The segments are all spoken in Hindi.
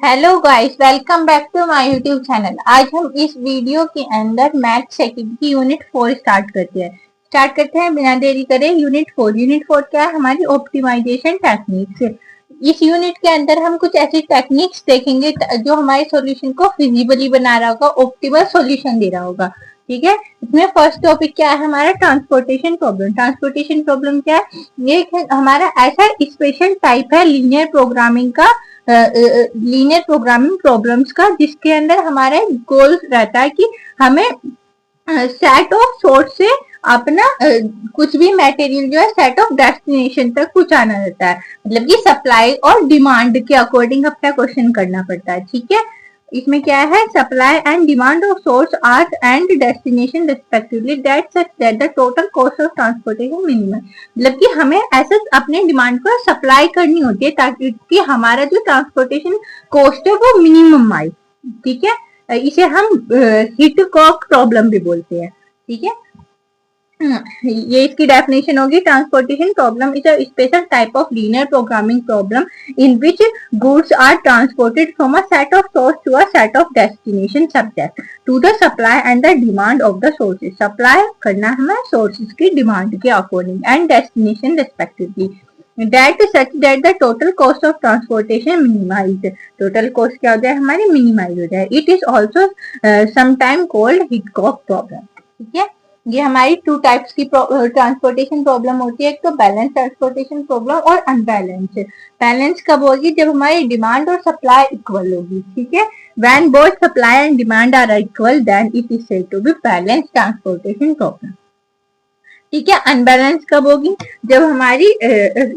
Hello guys, welcome back to my YouTube channel. आज हम इस वीडियो के अंदर मैथ सेकंड की यूनिट 4 स्टार्ट करते हैं बिना देरी करे। यूनिट 4 क्या है? हमारी ऑप्टिमाइजेशन टेक्निक्स। इस यूनिट के अंदर हम कुछ ऐसी टेक्निक्स देखेंगे जो हमारे सॉल्यूशन को फिजिबली बना रहा होगा, ऑप्टिमल सॉल्यूशन दे रहा होगा। ठीक है, इसमें फर्स्ट टॉपिक क्या है हमारा? Transportation problem. ट्रांसपोर्टेशन प्रॉब्लम क्या है? ये हमारा ऐसा स्पेशल टाइप है लीनियर प्रोग्रामिंग का, लीनियर प्रोग्रामिंग प्रॉब्लम्स का, जिसके अंदर हमारा गोल रहता है कि हमें सेट ऑफ सोर्स से अपना कुछ भी मटेरियल जो है सेट ऑफ डेस्टिनेशन तक पहुंचाना रहता है। मतलब कि सप्लाई और डिमांड के अकॉर्डिंग अपना क्वेश्चन करना पड़ता है। ठीक है, इसमें क्या है? Supply and demand of source earth and destination respectively that such that the total cost of transportation minimum. मतलब कि हमें ऐसे अपने डिमांड को सप्लाई करनी होती है ताकि कि हमारा जो ट्रांसपोर्टेशन कॉस्ट है वो मिनिमम आए। ठीक है, इसे हम हिटकॉक प्रॉब्लम भी बोलते हैं। ठीक है, ये इसकी डेफिनेशन होगी। Transportation problem is a special type of linear programming problem in which goods are transported from a set of source to a set of destination subject to the supply and the demand of the sources। supply करना हमें sources की demand के according and destination respectively that such that the total cost of transportation minimized। total cost क्या हो जाए? हमारी minimize हो जाए। it is also sometime called Hitchcock problem। ठीक है, ये हमारी टू टाइप्स की ट्रांसपोर्टेशन प्रॉब्लम होती है। एक तो बैलेंस ट्रांसपोर्टेशन प्रॉब्लम और अनबैलेंस। बैलेंस कब होगी? जब हमारी डिमांड और सप्लाई इक्वल होगी। ठीक है, when both supply and demand are equal then it is said to be balance transportation problem. ठीक है, अनबैलेंस कब होगी? जब हमारी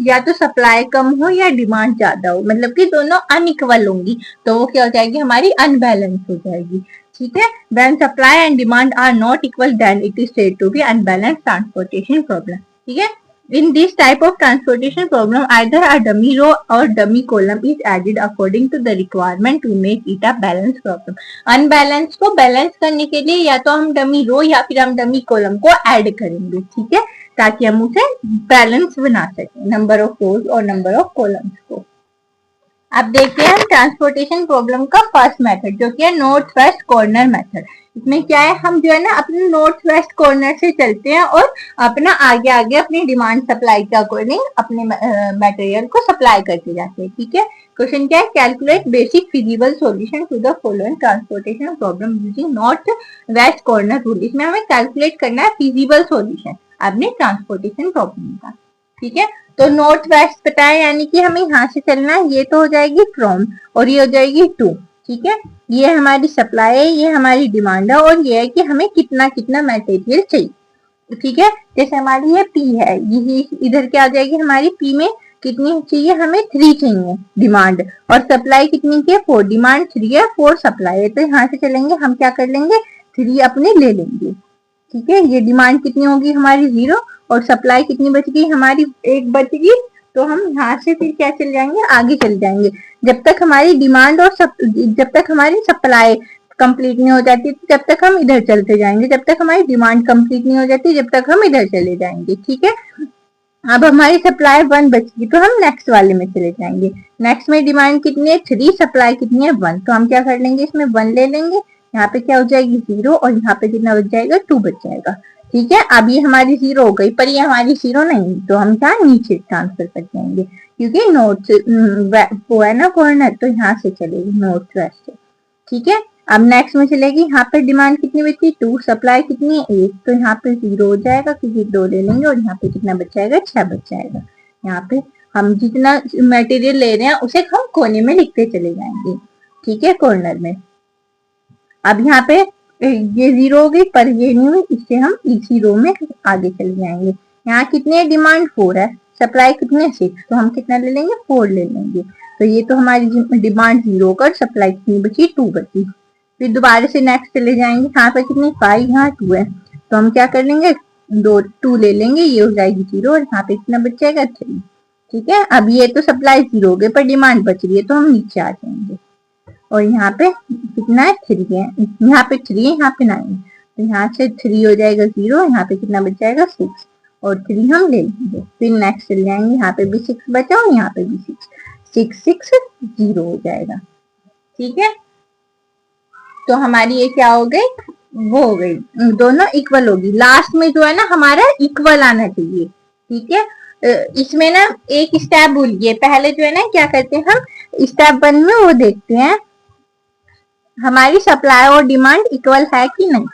या तो सप्लाई कम हो या डिमांड ज्यादा हो, मतलब कि दोनों अनइक्वल होंगी, तो वो क्या हो जाएगी? हमारी अनबैलेंस हो जाएगी। ठीक है, when supply and demand are not equal then it is said to be unbalanced transportation problem। ठीक है, in this type of transportation problem either a dummy row or dummy column is added according to the requirement to make it a balanced problem। Unbalance को बैलेंस करने के लिए या तो हम डमी रो या फिर हम डमी कॉलम को ऐड करेंगे। ठीक है, ताकि हम उसे बैलेंस बना सकें, नंबर ऑफ रोज और नंबर ऑफ कॉलम्स को। अब देखते हैं हम ट्रांसपोर्टेशन प्रॉब्लम का फर्स्ट मेथड, जो कि है नॉर्थ वेस्ट कॉर्नर मेथड। इसमें क्या है? हम जो है ना अपने नॉर्थ वेस्ट कॉर्नर से चलते हैं और अपना आगे आगे अपनी डिमांड सप्लाई के अकॉर्डिंग अपने मटेरियल को सप्लाई करते जाते हैं। ठीक है, क्वेश्चन क्या है? Calculate basic feasible solution to the following transportation problem using north west corner rule. इसमें हमें कैलकुलेट करना है फिजिबल सॉल्यूशन अपने ट्रांसपोर्टेशन प्रॉब्लम का। ठीक है, तो नॉर्थ वेस्ट पता है, यानी कि हमें यहाँ से चलना है। ये तो हो जाएगी फ्रॉम और ये हो जाएगी टू। ठीक है, ये हमारी सप्लाई है, ये हमारी डिमांड है, और ये है कि हमें कितना कितना मटेरियल चाहिए। ठीक है, जैसे हमारी ये पी है, ये इधर क्या आ जाएगी? हमारी पी में कितनी चाहिए? हमें 3 चाहिए डिमांड, और सप्लाई कितनी की है? 4। डिमांड 3 है, 4 सप्लाई है। तो यहाँ से चलेंगे, हम क्या कर लेंगे? 3 अपने ले लेंगे। ठीक है, ये डिमांड कितनी होगी? हमारी 0, और सप्लाई कितनी बच गई? हमारी 1 बच गई। तो हम यहाँ से फिर क्या चल जाएंगे? आगे चल जाएंगे, जब तक हमारी डिमांड और जब तक हमारी सप्लाई कंप्लीट नहीं हो जाती तब तक हम इधर चलते जाएंगे, जब तक हमारी डिमांड कंप्लीट नहीं हो जाती जब तक हम इधर चले जाएंगे। ठीक है, अब हमारी सप्लाई 1 बचगी तो हम नेक्स्ट वाले में चले जाएंगे। नेक्स्ट में डिमांड कितनी है? 3, सप्लाई कितनी है? 1। तो हम क्या कर लेंगे? इसमें 1 ले लेंगे। यहाँ पे क्या हो जाएगी? 0, और यहाँ पे कितना बच जाएगा? 2 बच जाएगा। ठीक है, अब ये हमारी 0 हो गई, पर ये हमारी 0 नहीं, तो हम क्या नीचे ट्रांसफर कर जाएंगे, क्योंकि नॉर्थ वो है ना कॉर्नर, तो यहाँ से चलेगी नॉर्थ वेस्ट। ठीक है, अब नेक्स्ट में चलेगी। यहाँ पे डिमांड कितनी बची? 2। सप्लाई कितनी है? 1। तो यहाँ पे 0 हो जाएगा क्योंकि 2 ले लेंगे, और यहाँ पे कितना बच जाएगा? 6 बच जाएगा। यहाँ पे हम जितना मटेरियल ले रहे हैं उसे हम कोने में लिखते चले जाएंगे। ठीक है, कॉर्नर में। अब यहाँ पे ये 0 हो गई, पर ये नहीं हुई, इससे हम इसी रो में आगे चले जाएंगे। यहाँ कितनी है? डिमांड 4 है, सप्लाई कितनी है? 6। तो हम कितना ले लेंगे? 4 ले लेंगे। तो ये तो हमारी डिमांड 0 कर, सप्लाई कितनी बची? 2 बची। फिर दोबारा से नेक्स्ट चले जाएंगे। यहाँ पे कितनी? 5, यहाँ 2 है, तो हम क्या कर लेंगे? 2 ले लेंगे, ये हो जाएगी 0, और यहाँ पे कितना बच जाएगा? 3। ठीक है, अब ये तो सप्लाई 0 हो गई, पर डिमांड बच रही है, तो हम नीचे आ जाएंगे। और यहाँ पे कितना है? 3 है, यहाँ पे 3 है, यहाँ पे 9 है, तो यहाँ से 3 हो जाएगा 0, यहाँ पे कितना बच जाएगा? 6, और 3 हम ले लेंगे। फिर नेक्स्ट चले जाएंगे, यहाँ पे भी 6 बचा और यहाँ पे भी 6, 6 6 0 हो जाएगा। ठीक है, तो हमारी ये क्या हो गई, वो हो गई, दोनों इक्वल होगी। लास्ट में जो है ना हमारा इक्वल आना चाहिए। ठीक है, इसमें ना एक स्टेप भूलिए, पहले जो है ना क्या करते हैं हम स्टेप 1 में वो देखते हैं हमारी सप्लाई और डिमांड इक्वल है कि नहीं।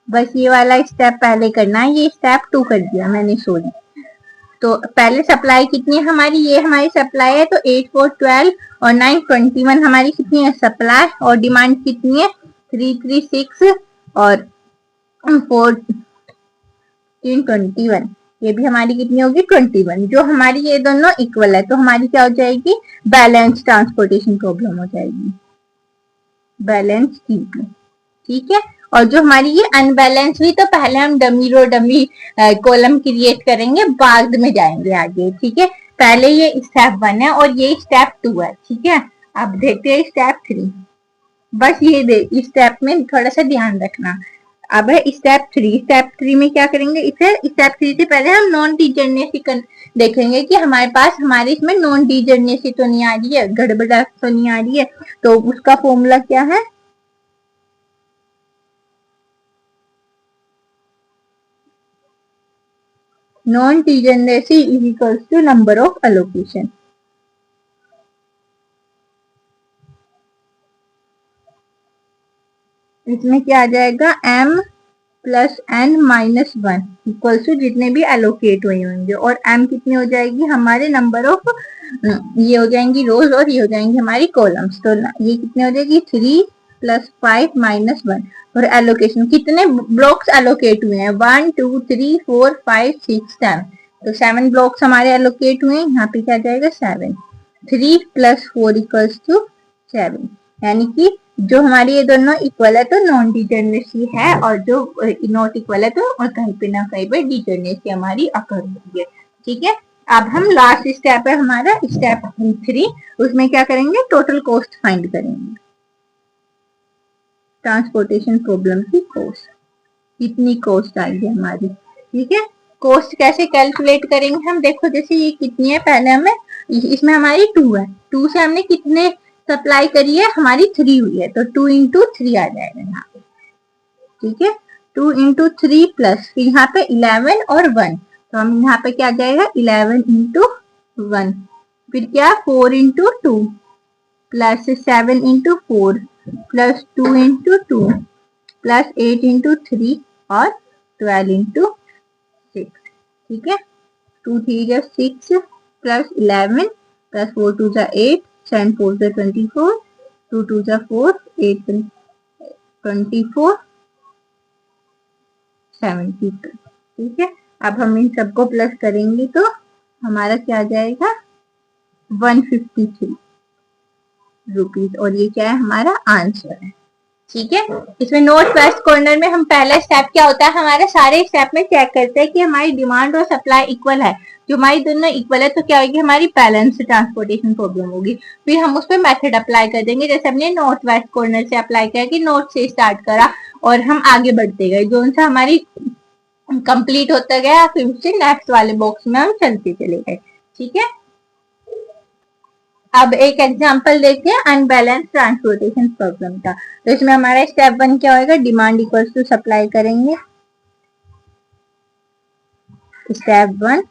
बस ये वाला स्टेप पहले करना है, ये स्टेप 2 कर दिया मैंने, सॉरी। तो पहले सप्लाई कितनी है हमारी, ये हमारी सप्लाई है, तो 8 4 12 और 9 21 हमारी कितनी है सप्लाई, और डिमांड कितनी है 3 3 6 और 4 3 21, ये भी हमारी कितनी होगी 21। जो हमारी ये दोनों इक्वल है तो हमारी क्या हो जाएगी, बैलेंस ट्रांसपोर्टेशन प्रॉब्लम हो जाएगी, बैलेंस टीपी। ठीक है, और जो हमारी ये अनबैलेंस हुई तो पहले हम डमी रो डमी कॉलम क्रिएट करेंगे, बाद में जाएंगे आगे। ठीक है, पहले ये स्टेप 1 है और ये स्टेप 2 है। ठीक है, अब देखते हैं स्टेप 3। बस ये दे इस स्टेप में थोड़ा सा ध्यान रखना। अब है स्टेप 3। स्टेप 3 में क्या करेंगे, इसे स्टेप 3 से पहले हम नॉन डिजनरेसी देखेंगे कि हमारे पास हमारे इसमें नॉन डिजनरेसी तो नहीं आ रही है, गड़बड़ा तो नहीं आ रही है। तो उसका फॉर्मूला क्या है, non degeneracy is equals to number of allocation. इसमें क्या आ जाएगा, m plus n minus 1 equals to जितने भी एलोकेट हुए होंगे, और m कितनी हो जाएगी हमारे नंबर ऑफ, ये हो जाएंगी रोज और ये हो जाएंगी हमारी कॉलम्स। तो ये कितनी हो जाएगी 3 प्लस 5 माइनस 1। और एलोकेशन कितने ब्लॉक्स एलोकेट हुए हैं 1 2 3 4 5 6 7, तो 7 ब्लॉक्स हमारे एलोकेट हुए हैं। यहाँ पे क्या जाएगा 7, 3 प्लस 4 इक्वल्स टू 7, यानी कि जो हमारी ये दोनों इक्वल है तो नॉन डिजनरेसी है, और जो नॉट इक्वल है तो और कहीं पे ना कहीं पे डिजनरेसी हमारी अकर होती है। ठीक है, अब हम लास्ट स्टेप है हमारा स्टेप 3, उसमें क्या करेंगे, टोटल कॉस्ट फाइंड करेंगे, ट्रांसपोर्टेशन प्रॉब्लम की कॉस्ट, कितनी कॉस्ट आएगी हमारी। ठीक है, कॉस्ट कैसे कैलकुलेट करेंगे हम, देखो जैसे ये कितनी है, पहले हमें इसमें हमारी 2 है, 2 से हमने कितने सप्लाई करी है हमारी 3 हुई है, तो 2 इंटू 3 आ जाएगा यहाँ पे। ठीक है, 2 इंटू 3 प्लस फिर यहाँ पे 11 और 1, तो हम यहाँ पे क्या आ जाएगा 11 इंटू 1, फिर क्या 4 into 2 plus 7 into 4 plus 2 into 2 plus 8 into 3 और 12 इंटू 6। ठीक है, 2 3 जा 6 प्लस 11 प्लस 4 2 जा 8 7 4 जा 24 2 2 जा 4 8 24 72। ठीक है, अब हम इन सबको प्लस करेंगे तो हमारा क्या आ जाएगा 153 रुपीज, और ये क्या है हमारा आंसर है। ठीक है, इसमें नोट फर्स्ट कॉर्नर में हम पहला स्टेप क्या होता है हमारे सारे स्टेप में चेक करते हैं कि हमारी डिमांड और सप्लाई इक्वल है। जो हमारी दोनों इक्वल है तो क्या होगी, हमारी बैलेंस ट्रांसपोर्टेशन प्रॉब्लम होगी। फिर हम उस पर मेथड अप्लाई कर देंगे, जैसे हमने नॉर्थ वेस्ट कॉर्नर से अप्लाई किया कि नॉर्थ से स्टार्ट करा और हम आगे बढ़ते गए, जो सा हमारी कंप्लीट होता गया फिर उससे नेक्स्ट वाले बॉक्स में हम चलते चले गए। ठीक है, अब एक एग्जांपल देखते हैं अनबैलेंस ट्रांसपोर्टेशन प्रॉब्लम का। तो इसमें हमारा स्टेप 1 क्या होगा, डिमांड इक्वल्स टू सप्लाई करेंगे। Step 1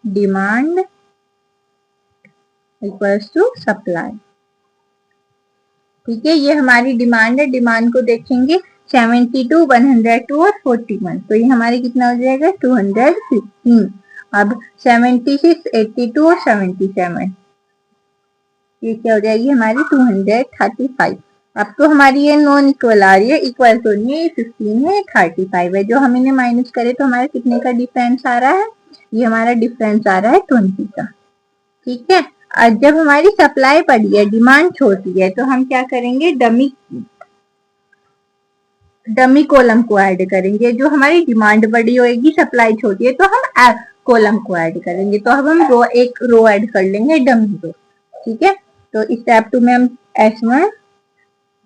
demand equals to supply. ठीक है, ये हमारी डिमांड है, डिमांड को देखेंगे 72 102 और 41, तो ये हमारे कितना हो जाएगा 215। अब 76 82 और 77, ये क्या हो जाएगी हमारी 235। अब तो हमारी ये नॉन इक्वल आ रही है, इक्वल तो नहीं है, 15 है 35 है, जो हम इन्हें माइनस करें तो हमारे कितने का डिफरेंस आ रहा है, ये हमारा डिफरेंस आ रहा है 20 का। ठीक है, और जब हमारी सप्लाई बड़ी है डिमांड छोटी है तो हम क्या करेंगे, डमी कॉलम को ऐड करेंगे। जो हमारी डिमांड बड़ी होगी सप्लाई छोटी है तो हम कॉलम को ऐड करेंगे, तो अब हम एक रो ऐड कर लेंगे डमी रो। ठीक है, तो स्टेप 2 में हम S1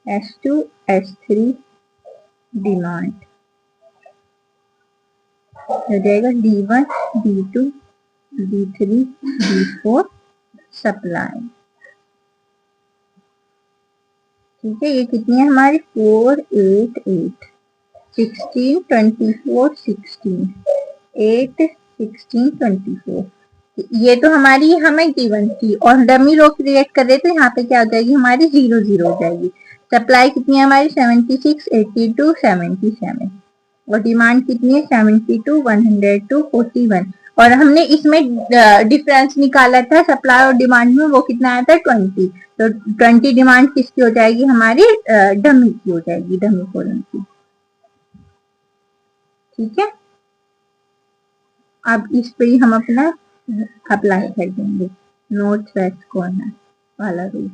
S2 S3 डिमांड हो जाएगा D1 D2 D3 D4 supply. ठीक है, ये कितनी है हमारी 4 8 8 16 24 16 8 16 24। ये तो हमारी हमें गिवन थी और डमी रो क्रिएट कर रहे तो यहाँ पे क्या हो जाएगी हमारी 0 0 हो जाएगी। सप्लाई कितनी है हमारी 76 82 77 और डिमांड कितनी है 72 102 41। और हमने इसमें डिफरेंस निकाला था सप्लाई और डिमांड में, वो कितना आया था 20। तो 20 डिमांड किसकी हो जाएगी हमारी डमी की हो जाएगी, डमी कॉलम की। ठीक है, अब इस पे ही हम अपना अप्लाई कर देंगे नॉर्थ वेस्ट कॉर्नर वाला रूल।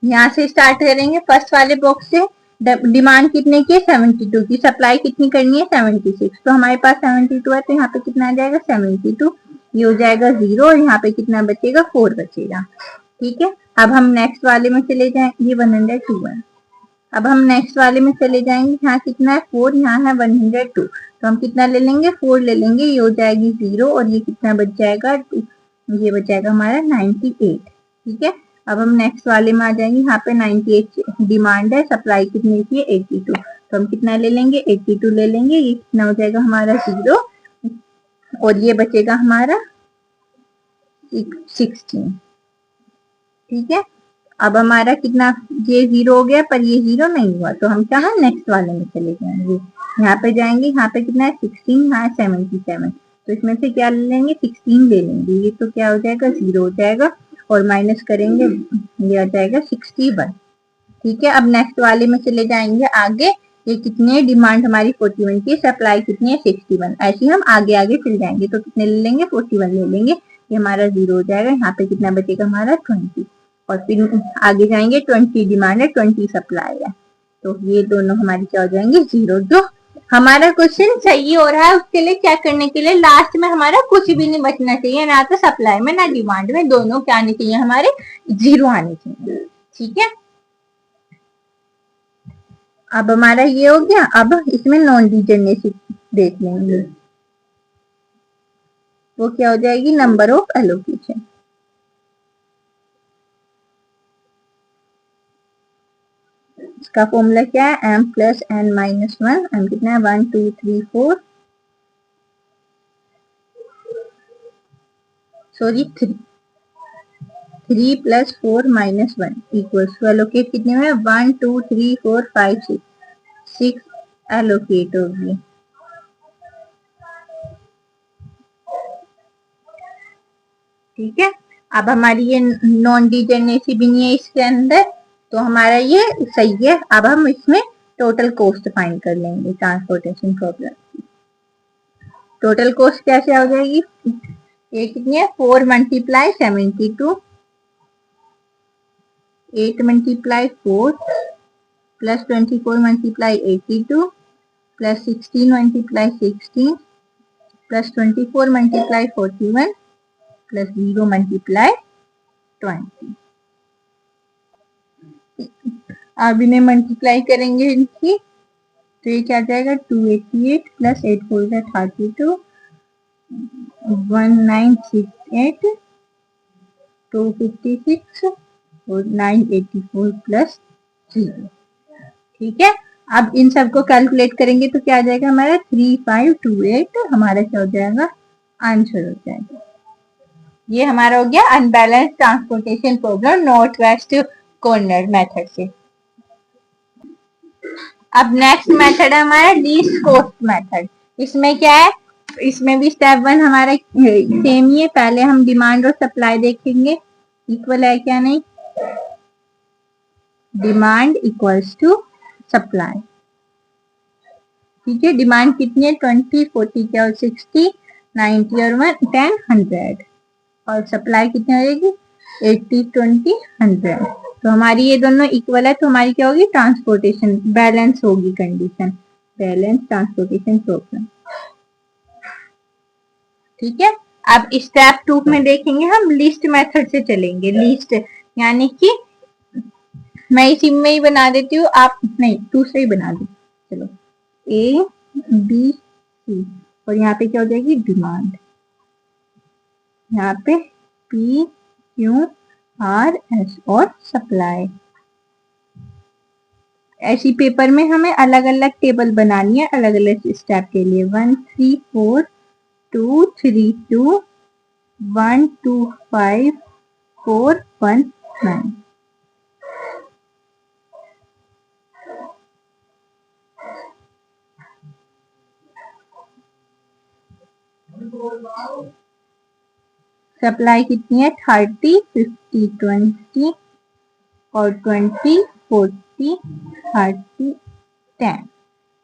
यहाँ से स्टार्ट करेंगे फर्स्ट वाले बॉक्स से। डिमांड कितने की है 72 की, सप्लाई कितनी करनी है 76। तो हमारे पास 72 है तो यहाँ पे कितना आ जाएगा 72, ये हो जाएगा 0 और यहाँ पे कितना बचेगा 4 बचेगा। ठीक है, अब हम नेक्स्ट वाले में चले जाएंगे 102 है। अब हम नेक्स्ट वाले में चले जाएंगे, यहाँ कितना है 4, यहाँ है 102। तो हम कितना ले लेंगे 4 ले लेंगे, ये हो जाएगी 0 और ये कितना बच जाएगा 2, ये बच जाएगा हमारा 98। ठीक है, अब हम नेक्स्ट वाले में आ जाएंगे, यहाँ पे 98 डिमांड है, सप्लाई कितनी की है 82। तो हम कितना ले लेंगे 82 ले लेंगे, ये कितना हो जाएगा हमारा 0 और ये बचेगा हमारा 16। ठीक है, अब हमारा कितना ये 0 हो गया पर ये 0 नहीं हुआ तो हम क्या नेक्स्ट वाले में चले जाएंगे। यहाँ पे जाएंगे, यहाँ पे कितना है 16, यहाँ है 77। तो इसमें से क्या ले लेंगे 16 ले लेंगे, ये तो क्या हो जाएगा 0 हो जाएगा और माइनस करेंगे ये आ जाएगा 61। ठीक है, अब नेक्स्ट वाले में चले जाएंगे आगे। ये कितनी है डिमांड हमारी 41 की, सप्लाई कितनी है 61। ऐसे हम आगे आगे चल जाएंगे तो कितने ले लेंगे 41 ले लेंगे, ये हमारा 0 हो जाएगा। यहाँ पे कितना बचेगा हमारा 20 और फिर आगे जाएंगे 20 डिमांड है 20 सप्लाई है, तो ये दोनों हमारी क्या हो जाएंगे 0। जो हमारा क्वेश्चन सही हो रहा है उसके लिए क्या करने के लिए लास्ट में हमारा कुछ भी नहीं बचना चाहिए, ना तो सप्लाई में ना डिमांड में, दोनों क्या आने चाहिए हमारे 0 आने चाहिए। ठीक है, अब हमारा ये हो गया। अब इसमें नॉन डिजनरेसी देख लेंगे, वो क्या हो जाएगी नंबर ऑफ एलोकेशन। इसका फॉर्मूला क्या है m plus n minus 1। m कितना है 1 2 3 4 sorry 3 plus 4 minus 1 equals to allocate कितने में 1 2 3 4 5 6 6 एलोकेट होगी। ठीक है, अब हमारी ये नॉन डिजनरेसी भी नहीं है इसके अंदर तो हमारा ये सही है। अब हम इसमें टोटल कॉस्ट फाइंड कर लेंगे ट्रांसपोर्टेशन प्रॉब्लम की। टोटल कॉस्ट कैसे हो जाएगी, ये कितनी है 4 multiply 72 8 multiply 4 plus 24 multiply 82 plus 16 multiply 16 plus 24 multiply 41 plus 0 multiply 20। अब इन्हें मल्टीप्लाई करेंगे इनकी तो ये क्या जाएगा 288 प्लस 8 4 32 1968 256 और 984 प्लस 0। ठीक है, अब इन सबको कैलकुलेट करेंगे तो क्या आ जाएगा हमारा 3528 हमारा क्या हो जाएगा आंसर हो जाएगा। ये हमारा हो गया unbalance transportation problem north west corner method से। अब नेक्स्ट मेथड है हमारा लीस्ट कॉस्ट मेथड। इसमें क्या है, इसमें भी स्टेप 1 हमारा सेम ही है। पहले हम डिमांड और सप्लाई देखेंगे इक्वल है क्या नहीं, डिमांड इक्वल्स टू सप्लाई। ठीक है, डिमांड कितनी है 20 40 क्या और 60 90 और 10 100 और सप्लाई कितनी हो जाएगी 80 20 100। तो हमारी ये दोनों इक्वल है तो हमारी क्या होगी ट्रांसपोर्टेशन बैलेंस होगी कंडीशन, बैलेंस ट्रांसपोर्टेशन प्रॉब्लम। ठीक है, अब स्टेप 2 में देखेंगे हम लिस्ट मेथड से चलेंगे। लिस्ट यानी कि मैं इसी में ही बना देती हूँ, आप नहीं दूसरे ही बना दो। चलो A B C और यहाँ पे क्या हो जाएगी डिमांड। यहाँ पे P Q R S और सप्लाई। ऐसी पेपर में हमें अलग अलग टेबल बनानी है अलग अलग स्टेप के लिए। 1 3 4 2 3 2 1 2 5 4 1 9। सप्लाई कितनी है 30 50 20 और 20 40 30 10।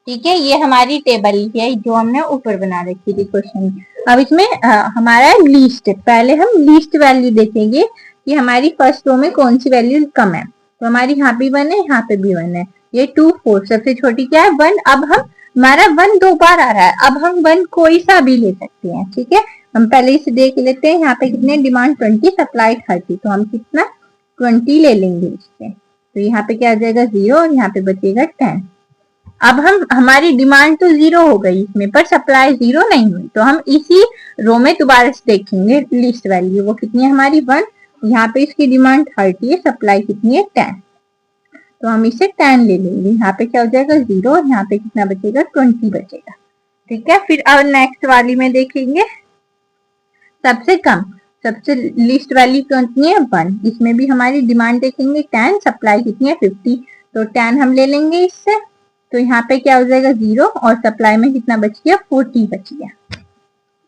ठीक है, ये हमारी टेबल है जो हमने ऊपर बना रखी थी क्वेश्चन। अब इसमें हमारा लिस्ट, पहले हम लिस्ट वैल्यू देखेंगे कि हमारी फर्स्ट रो में कौन सी वैल्यू कम है। तो हमारी यहाँ भी 1 है, यहाँ पे भी 1 है। ये 2 4 सबसे छोटी क्या है 1। अब हम हमारा 1 2 बार आ रहा है, अब हम 1 कोई सा भी ले सकते हैं। ठीक है, हम पहले इसे देख लेते हैं। यहाँ पे कितने डिमांड 20 सप्लाई 30, तो हम कितना 20 ले लेंगे इससे। तो यहाँ पे क्या आ जाएगा 0 और यहाँ पे बचेगा 10। अब हम हमारी डिमांड तो 0 हो गई इसमें, पर सप्लाई 0 नहीं हुई, तो हम इसी रो में दोबारा से देखेंगे लिस्ट वैल्यू। वो कितनी है हमारी 1। यहाँ पे इसकी डिमांड 30 है, सप्लाई कितनी है 10, तो हम इसे 10 ले लेंगे। यहाँ पे क्या हो जाएगा 0 और यहाँ पे कितना बचेगा 20 बचेगा। ठीक है, फिर अब नेक्स्ट वाली में देखेंगे सबसे कम, सबसे लिस्ट वैल्यू कितनी है 1। इसमें भी हमारी डिमांड देखेंगे 10, सप्लाई कितनी है 50, तो 10 हम ले लेंगे इससे। तो यहाँ पे क्या हो जाएगा 0 और सप्लाई में कितना बच गया 40 बच गया।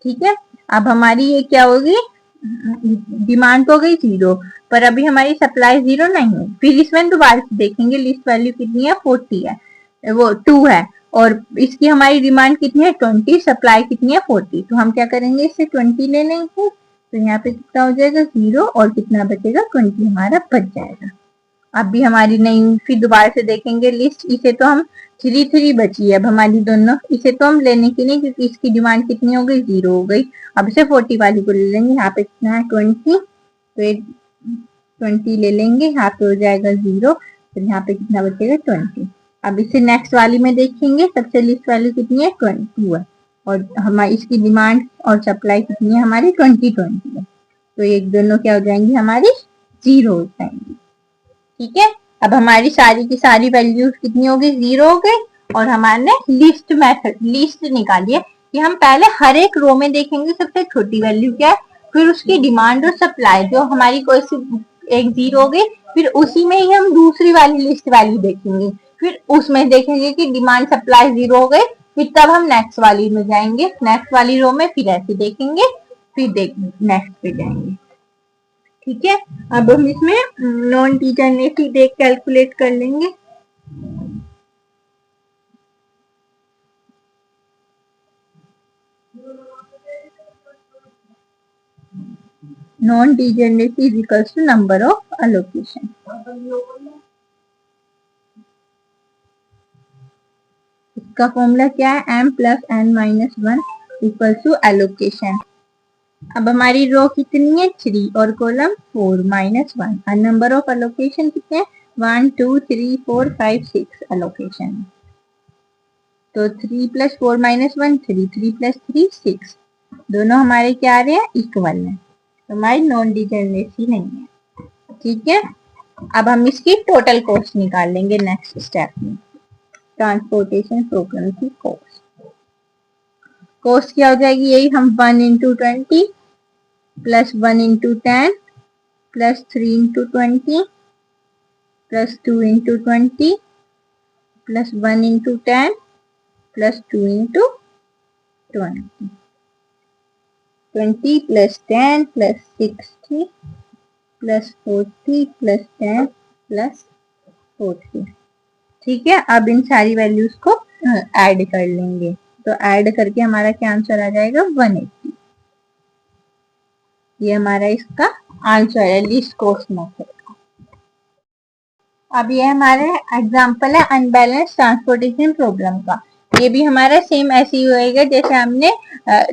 ठीक है, अब हमारी ये क्या होगी डिमांड तो हो गई 0, पर अभी हमारी सप्लाई 0 नहीं है। फिर इसमें दोबारा से देखेंगे लिस्ट वैल्यू कितनी है 40 है, वो 2 है, और इसकी हमारी डिमांड कितनी है 20, सप्लाई कितनी है 40, तो हम क्या करेंगे इससे 20 ले लेंगे। तो यहाँ पे कितना हो जाएगा 0 और कितना बचेगा 20 हमारा बच जाएगा। अब भी हमारी नहीं, फिर दोबारा से देखेंगे लिस्ट। इसे तो हम 3 बची है अब हमारी दोनों, इसे तो हम लेने की नहीं क्योंकि इसकी डिमांड कितनी हो गई 0 हो गई। अब इसे 40 वाली को ले लेंगे। यहाँ पे कितना है 20, तो ये 20 ले लेंगे, यहाँ पे हो जाएगा 0, फिर यहाँ पे कितना बचेगा 20। अब इसे नेक्स्ट वाली में देखेंगे, सबसे लिस्ट वैल्यू कितनी है 22 है, और हमारी इसकी डिमांड और सप्लाई कितनी है हमारी 20 है, तो ये दोनों क्या हो जाएंगी हमारी 0 हो जाएंगी। ठीक है, अब हमारी सारी की सारी वैल्यूज कितनी हो गई 0 हो गई, और हमारे लिस्ट मेथड लिस्ट निकाली है कि हम पहले हर एक रो में देखेंगे सबसे छोटी वैल्यू क्या है, फिर उसकी डिमांड और सप्लाई जो हमारी कोई सी एक 0 हो गई, फिर उसी में ही हम दूसरी वाली लिस्ट वैल्यू देखेंगे, फिर उसमें देखेंगे कि डिमांड सप्लाई 0 हो गई, फिर तब हम नेक्स्ट वाली में जाएंगे, नेक्स्ट वाली रो में फिर ऐसे देखेंगे, फिर नेक्स्ट पे जाएंगे। ठीक है, अब हम इसमें नॉन डिजनरेसी देख कैलकुलेट कर लेंगे। Non degeneracy is equals to number of allocation. इसका फॉर्मूला क्या है m plus n minus 1 equal to allocation. अब हमारी रो कितनी है 3 और कॉलम 4 माइनस 1, और नंबर ऑफ एलोकेशन कितने 1 2 3 4 5 6 एलोकेशन। तो 3 प्लस 4 माइनस 1 3, 3 प्लस 3 6, दोनों हमारे क्या आ रहे हैं इक्वल है, तो हमारी नॉन डिजनरेसी नहीं है। ठीक है, अब हम इसकी टोटल कॉस्ट निकाल लेंगे नेक्स्ट स्टेप में। ट्रांसपोर्टेशन प्रोग्राम की कॉस्ट क्या हो जाएगी, यही हम 1 into 20 plus 1 into 10 plus 3 into 20 plus 2 into 20 plus 1 into 10 plus 2 into 20, 20 plus 10 plus 60 plus 40 plus 10 plus 40। ठीक है, अब इन सारी वैल्यूज को ऐड कर लेंगे, तो ऐड करके हमारा क्या आंसर आ जाएगा 180। ये हमारा इसका आंसर है लिस्ट कॉस्ट मेथड का। अब ये हमारा एग्जांपल है अनबैलेंस ट्रांसपोर्टेशन प्रॉब्लम का। ये भी हमारा सेम ऐसे ही होएगा जैसे हमने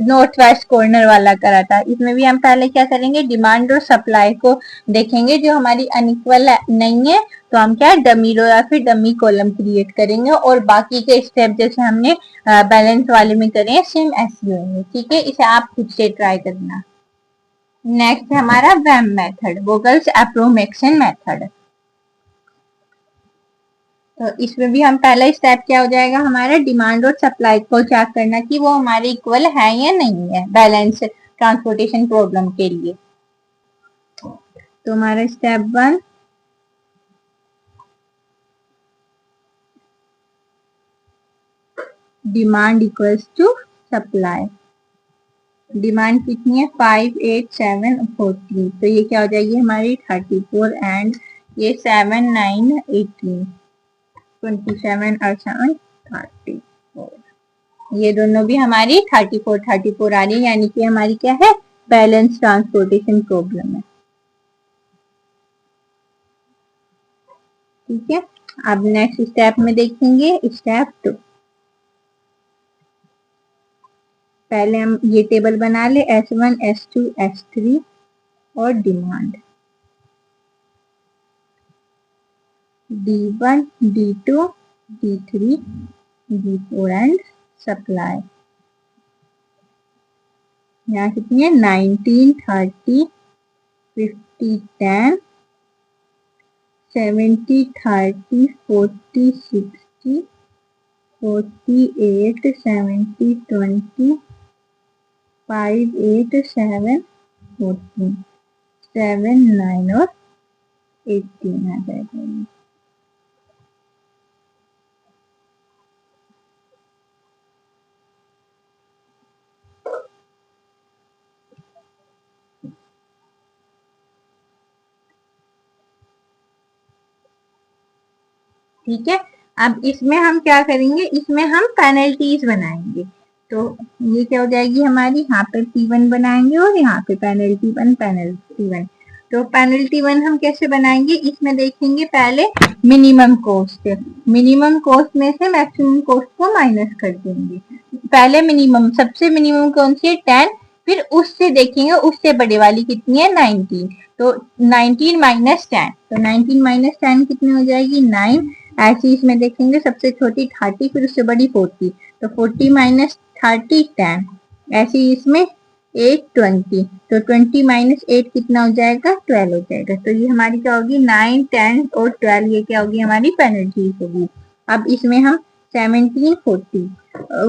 नॉर्थ वेस्ट कॉर्नर वाला करा था। इसमें भी हम पहले क्या करेंगे डिमांड और सप्लाई को देखेंगे, जो हमारी अनइक्वल नहीं है तो हम क्या डमी रो या फिर डमी कॉलम क्रिएट करेंगे, और बाकी के स्टेप जैसे हमने बैलेंस वाले में करे सेम ऐसे होंगे। ठीक है, इसे आप खुद से ट्राई करना। नेक्स्ट है हमारा वैम मेथड, वोगल्स एप्रोक्सीमेशन मेथड। तो इसमें भी हम पहला स्टेप क्या हो जाएगा हमारा, डिमांड और सप्लाई को चेक करना कि वो हमारे इक्वल है या नहीं है बैलेंस ट्रांसपोर्टेशन प्रॉब्लम के लिए। तो हमारा step 1, demand equals to supply. Demand कितनी है 5, 8, 7, 14, तो ये क्या हो जाएगी हमारी 34 एंड ये 7, 9, 18, 27 और 7, 34, ये दोनों भी हमारी 34 आ रही है, यानी कि हमारी क्या है बैलेंस ट्रांसपोर्टेशन प्रॉब्लम है। ठीक है, अब नेक्स्ट स्टेप में देखेंगे स्टेप 2। पहले हम ये टेबल बना ले S1, S2, S3 और demand D1, D2, D3, D4 and supply. यहाँ कितनी है 19, 30, 50, 10, 70, 30, 40, 60, 48, 70, 20, 5, 8, 7, 14, 7, 9 और 18 आ जाएगा। ठीक है, अब इसमें हम क्या करेंगे, इसमें हम पेनल्टीज बनाएंगे। तो ये क्या हो जाएगी हमारी, यहाँ पे P1 बनाएंगे और यहाँ पे पेनल्टी 1, पेनल्टी 1। तो पेनल्टी 1 हम कैसे बनाएंगे, इसमें देखेंगे पहले मिनिमम कॉस्ट, मिनिमम कॉस्ट में से मैक्सिमम कॉस्ट को माइनस कर देंगे। पहले मिनिमम, सबसे मिनिमम कौन सी है 10, फिर उससे देखेंगे उससे बड़े वाली कितनी है 19, तो 19 माइनस 10, तो 19 माइनस 10 कितनी हो जाएगी 9। ऐसे इसमें देखेंगे सबसे छोटी 30, फिर उससे बड़ी 40, तो 40 माइनस 30 10। ऐसे इसमें 8, 20, तो 20 माइनस 8 कितना हो जाएगा 12 हो जाएगा। तो ये हमारी क्या होगी 9, 10 और 12, ये क्या होगी हमारी पेनल्टी होगी। अब इसमें हम 17, 40,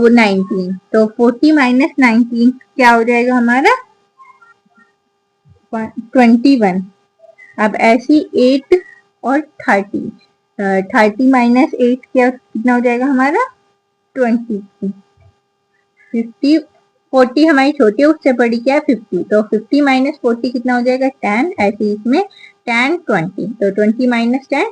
19, तो 40 माइनस 19 क्या हो जाएगा हमारा 21। अब ऐसी 8 और 30, 30 माइनस 8 क्या कितना हो जाएगा हमारा 20, 50, 40 हमारी छोटी है उससे बड़ी क्या है 50, तो 50 माइनस 40 कितना हो जाएगा 10। ऐसे इसमें 10, 20, तो 20 माइनस 10,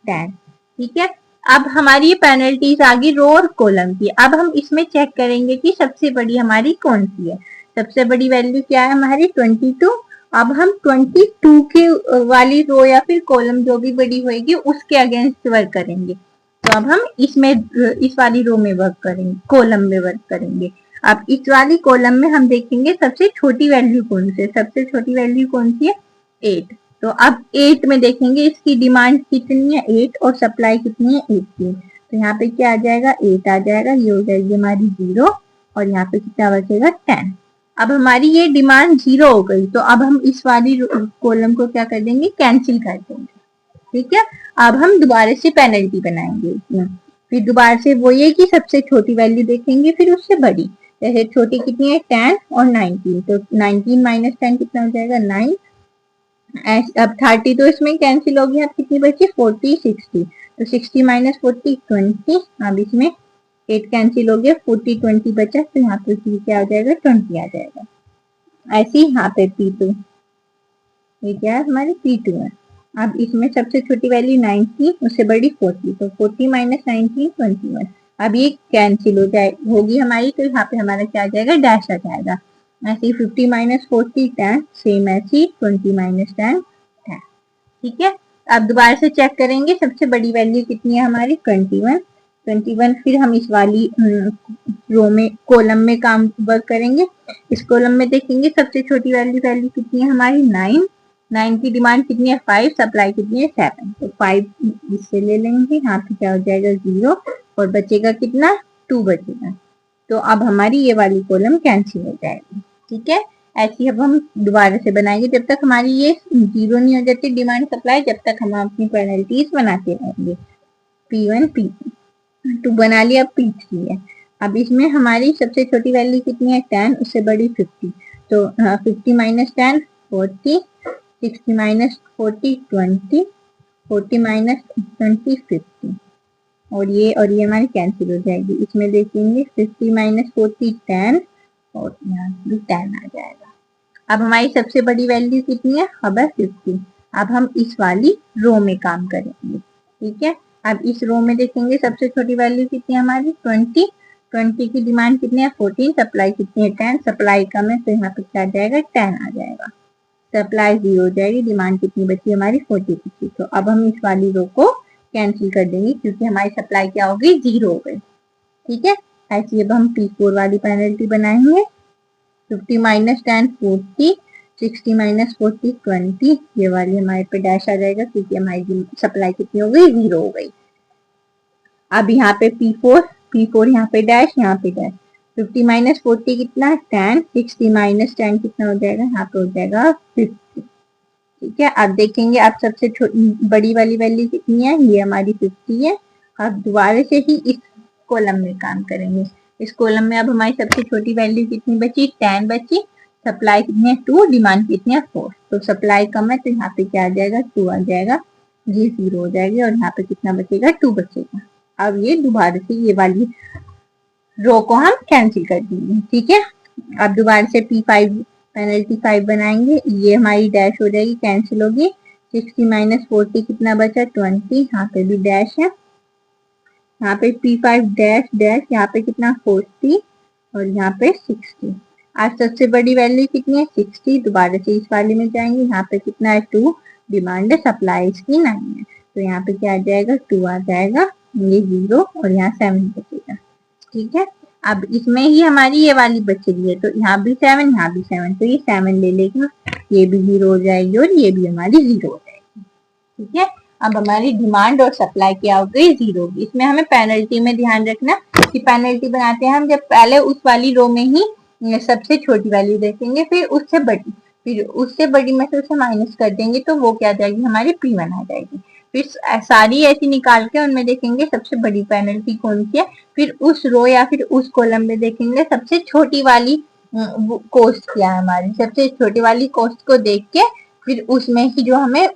10। ठीक है, अब हमारी पेनल्टीज आ गई रो और कॉलम की। अब हम इसमें चेक करेंगे कि सबसे बड़ी हमारी कौन सी है। सबसे बड़ी वैल्यू क्या है हमारी 22। अब हम 22 के वाली रो या फिर कॉलम जो भी बड़ी होगी उसके अगेंस्ट वर्क करेंगे। तो अब हम इसमें इस वाली रो में वर्क करेंगे, कॉलम में वर्क करेंगे। अब इस वाली कॉलम में हम देखेंगे सबसे छोटी वैल्यू कौन सी है, सबसे छोटी वैल्यू कौन सी है 8। तो अब 8 में देखेंगे इसकी डिमांड कितनी है 8 और सप्लाई कितनी है 18, तो यहाँ पे क्या आ जाएगा 8 आ जाएगा, ये हो जाएगी हमारी 0 और यहाँ पे कितना बचेगा 10। अब हमारी ये डिमांड 0 हो गई, तो अब हम इस वाली कॉलम को क्या कर देंगे कैंसिल कर देंगे। ठीक है, अब हम दोबारा से पेनल्टी बनाएंगे इसमें। फिर दोबारा से वो ये कि सबसे छोटी वैल्यू देखेंगे फिर उससे बड़ी, जैसे छोटी कितनी है 10 और 19, तो 19 माइनस 10 कितना हो जाएगा 9। अब 30 तो इसमें कैंसिल हो गया, अब कितनी बची 40, 60, तो 60 माइनस 40 20। अब इसमें 8 कैंसिल हो गया, 40, 20 बचा, तो यहाँ पे क्या हो जाएगा 20 आ जाएगा। ऐसे ही यहाँ पे P2, ये क्या है हमारी P2 है। अब इसमें सबसे छोटी वैल्यू 19, उससे बड़ी 40, तो 40 माइनस 19, 21। अब ये कैंसिल हो जाए होगी हमारी, तो यहाँ पे हमारा क्या आ जाएगा डैश आ जाएगा। ऐसे ही 50 माइनस 40 10, सेम ऐसी 20 माइनस 10 10। ठीक है, अब दोबारा से चेक करेंगे सबसे बड़ी वैल्यू कितनी है हमारी 21, 21। फिर हम इस वाली रो में कॉलम में काम वर्क करेंगे। इस कॉलम में देखेंगे सबसे छोटी वैल्यू कितनी है हमारी 9, 9 की डिमांड कितनी है 5, सप्लाई कितनी है 7, तो 5 इससे ले लेंगे, यहाँ पे क्या हो जाएगा 0 और बचेगा कितना 2 बचेगा। तो अब हमारी ये वाली कॉलम कैंसिल हो जाएगी। ठीक है, ऐसी अब हम दोबारा से बनाएंगे जब तक हमारी ये जीरो नहीं हो जाती डिमांड सप्लाई, जब तक हम अपनी पेनल्टीज बनाते रहेंगे। P1 P2 बना लिया, अब P3 है। अब इसमें हमारी सबसे छोटी वैल्यू कितनी है 10, उससे बड़ी 50, तो 50 माइनस 10 40, 60 माइनस 40 20, 40 माइनस 20 50, और ये हमारी कैंसिल हो जाएगी। इसमें देखेंगे 50 माइनस 40 10, और यहाँ भी 10 आ जाएगा। अब हमारी सबसे बड़ी वैल्यू कितनी है, अब है 50। अब हम इस वाली रो में काम करेंगे, ठीक है। अब इस रो में देखेंगे सबसे छोटी वैल्यू कितनी है हमारी 20, 20 की डिमांड कितनी है 14, सप्लाई कितनी है 10, सप्लाई कम है तो यहाँ पे क्या आ जाएगा 10 आ जाएगा, सप्लाई 0 हो जाएगी, डिमांड कितनी बची हमारी 40 बची। तो अब हम इस वाली रो को कैंसिल कर देंगे क्योंकि हमारी सप्लाई क्या हो गई 0 हो गई, ठीक है। ऐसे अब हम P4 वाली पेनल्टी बनाएंगे, 50 माइनस 10 40, 60 माइनस 40 20, ये वाली हमारे पे डैश आ जाएगा क्योंकि हमारी सप्लाई कितनी हो गई 0 हो गई। अब यहाँ पे P4 यहाँ पे डैश, यहाँ पे डैश, 50 माइनस 40 कितना 10, 60 माइनस 10 कितना हो जाएगा, यहाँ पे हो जाएगा 50, ठीक है। अब देखेंगे अब सबसे बड़ी वाली वैल्यू कितनी है, ये हमारी 50 है। अब दोबारा से ही इस कॉलम में काम करेंगे, इस कॉलम में अब हमारी सबसे छोटी वैल्यू कितनी बची 10 बची, सप्लाई कितनी है 2, डिमांड कितनी है 4, तो सप्लाई कम है तो यहाँ पे क्या आ जाएगा 2 आ जाएगा, ये 0 हो जाएगी और यहाँ पे कितना बचेगा 2 बचेगा। अब ये दोबारा से ये वाली रो को हम कैंसिल कर देंगे, ठीक है। अब दोबारा से P5 पेनल्टी 5 बनाएंगे, ये हमारी डैश हो जाएगी कैंसिल होगी, 60 माइनस 40 कितना बचा 20, यहाँ पे भी डैश है, यहाँ पे P5 डैश डैश, यहाँ पे कितना 40 और यहाँ पे 60। आज सबसे बड़ी वैल्यू कितनी है 60, दोबारा से इस वाले में जाएंगे, यहाँ पे कितना है 2, डिमांड है सप्लाई इसकी 9 है, तो यहाँ पे क्या आ जाएगा 2 आ जाएगा, ये 0 और यहाँ 7 बचेगा, ठीक है। अब इसमें ही हमारी ये वाली बच रही है तो यहाँ भी 7 यहाँ भी 7, तो ये 7 ले लेगा, ये भी 0 हो जाएगी और ये भी हमारी 0 हो जाएगी, ठीक है। अब हमारी डिमांड और सप्लाई क्या हो गई 0 होगी। इसमें हमें पेनल्टी में ध्यान रखना कि पेनल्टी बनाते हैं हम जब पहले उस वाली रो में ही सबसे छोटी वैल्यू देखेंगे, फिर उससे बड़ी में से उसे माइनस कर देंगे तो वो क्या आ जाएगी हमारी P1 आ जाएगी। फिर सारी ऐसी निकाल के उनमें देखेंगे सबसे बड़ी पेनल्टी कौन सी है, फिर उस रो या फिर उस कॉलम में देखेंगे सबसे छोटी वाली कॉस्ट क्या है हमारी, सबसे छोटी वाली कॉस्ट को देख के फिर उसमें ही जो हमें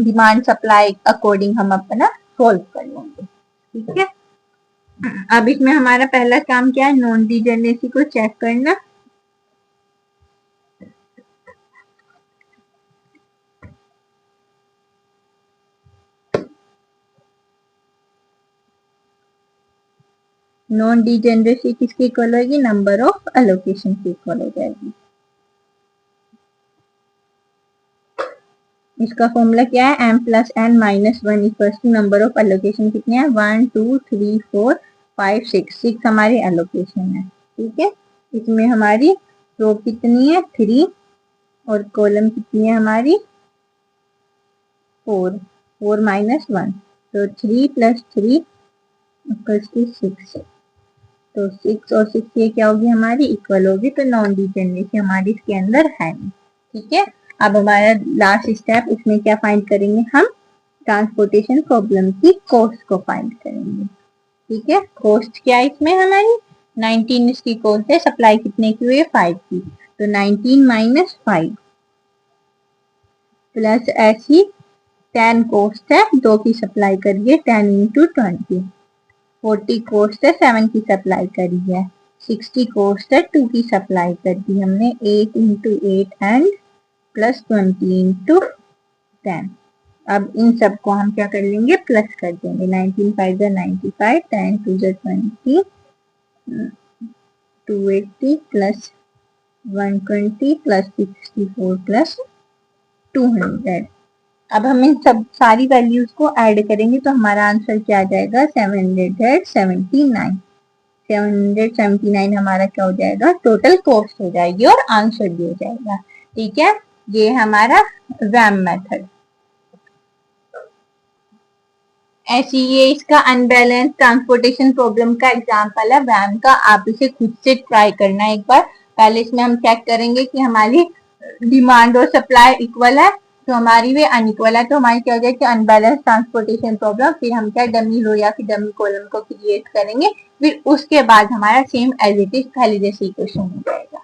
डिमांड सप्लाई अकॉर्डिंग हम अपना सोल्व कर लेंगे, ठीक है। अब इसमें हमारा पहला काम क्या है, नॉन डिजनरेसी को चेक करना। नॉन डिजनरेसी किसकी इक्वल होगी, नंबर ऑफ एलोकेशन की इक्वल हो जाएगी। इसका फॉर्मूला क्या है, m plus n minus 1 equals to number of allocation कितने हैं 1 2 3 4 5 6 हमारी एलोकेशन है, ठीक है। इसमें हमारी रो कितनी है 3 और कॉलम कितनी है हमारी 4 माइनस 1, तो 3 प्लस 3 इक्वल्स टू 6, तो 6 और 6 ये क्या होगी हमारी इक्वल होगी, तो नॉन डिजनरेसी हमारी इसके अंदर है नहीं, ठीक है। अब हमारा लास्ट स्टेप, उसमें क्या फाइंड करेंगे हम, ट्रांसपोर्टेशन प्रॉब्लम की कॉस्ट को फाइंड करेंगे, ठीक है। कॉस्ट क्या है इसमें हमारी 19 इसकी कॉस्ट है, सप्लाई कितने की हुई है 5 की, तो 19 माइनस 5 प्लस ऐसी 10 कॉस्ट है 2 की सप्लाई करिए 10 इंटू 20, 40 कॉस्ट है 7 की सप्लाई करी है, 60 कॉस्ट है 2 की सप्लाई कर दी हमने 8 इंटू 8 एंड प्लस 20 इंटू 10। अब इन सब को हम क्या कर लेंगे प्लस कर देंगे, 19 5 95, 10 2 20, 280 प्लस 120 प्लस 64 प्लस 200। अब हम इन सब सारी वैल्यूज को ऐड करेंगे तो हमारा आंसर क्या आ जाएगा 779। 779 हमारा क्या हो जाएगा, टोटल कॉस्ट हो जाएगी और आंसर भी हो जाएगा, ठीक है। ये हमारा वैम मेथड। ऐसी ये इसका अनबैलेंस ट्रांसपोर्टेशन प्रॉब्लम का एग्जांपल है वैम का, आप इसे खुद से ट्राई करना एक बार, पहले इसमें हम चेक करेंगे कि हमारी डिमांड और सप्लाई इक्वल है, तो हमारी वे अनइक्वल है, तो हमारी क्या हो जाएगी अनबैलेंस ट्रांसपोर्टेशन प्रॉब्लम। फिर हम क्या डमी रो या फिर डमी कॉलम को क्रिएट करेंगे, फिर उसके बाद हमारा सेम एज इट इज पहले जैसे इक्वेशन हो जाएगा।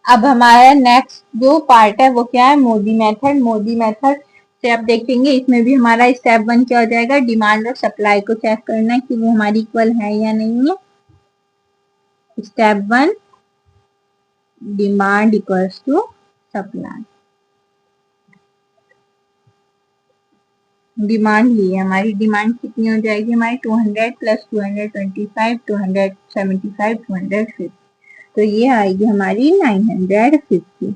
अब हमारा नेक्स्ट जो पार्ट है वो क्या है, मोदी मेथड। मोदी मेथड से आप देखेंगे इसमें भी हमारा स्टेप 1 क्या हो जाएगा, डिमांड और सप्लाई को चेक करना है कि वो हमारी इक्वल है या नहीं है। Step 1 demand equals to supply. Demand ली है, हमारी डिमांड कितनी हो जाएगी, हमारी 200 प्लस 225 275 250, तो ये आएगी हमारी 950।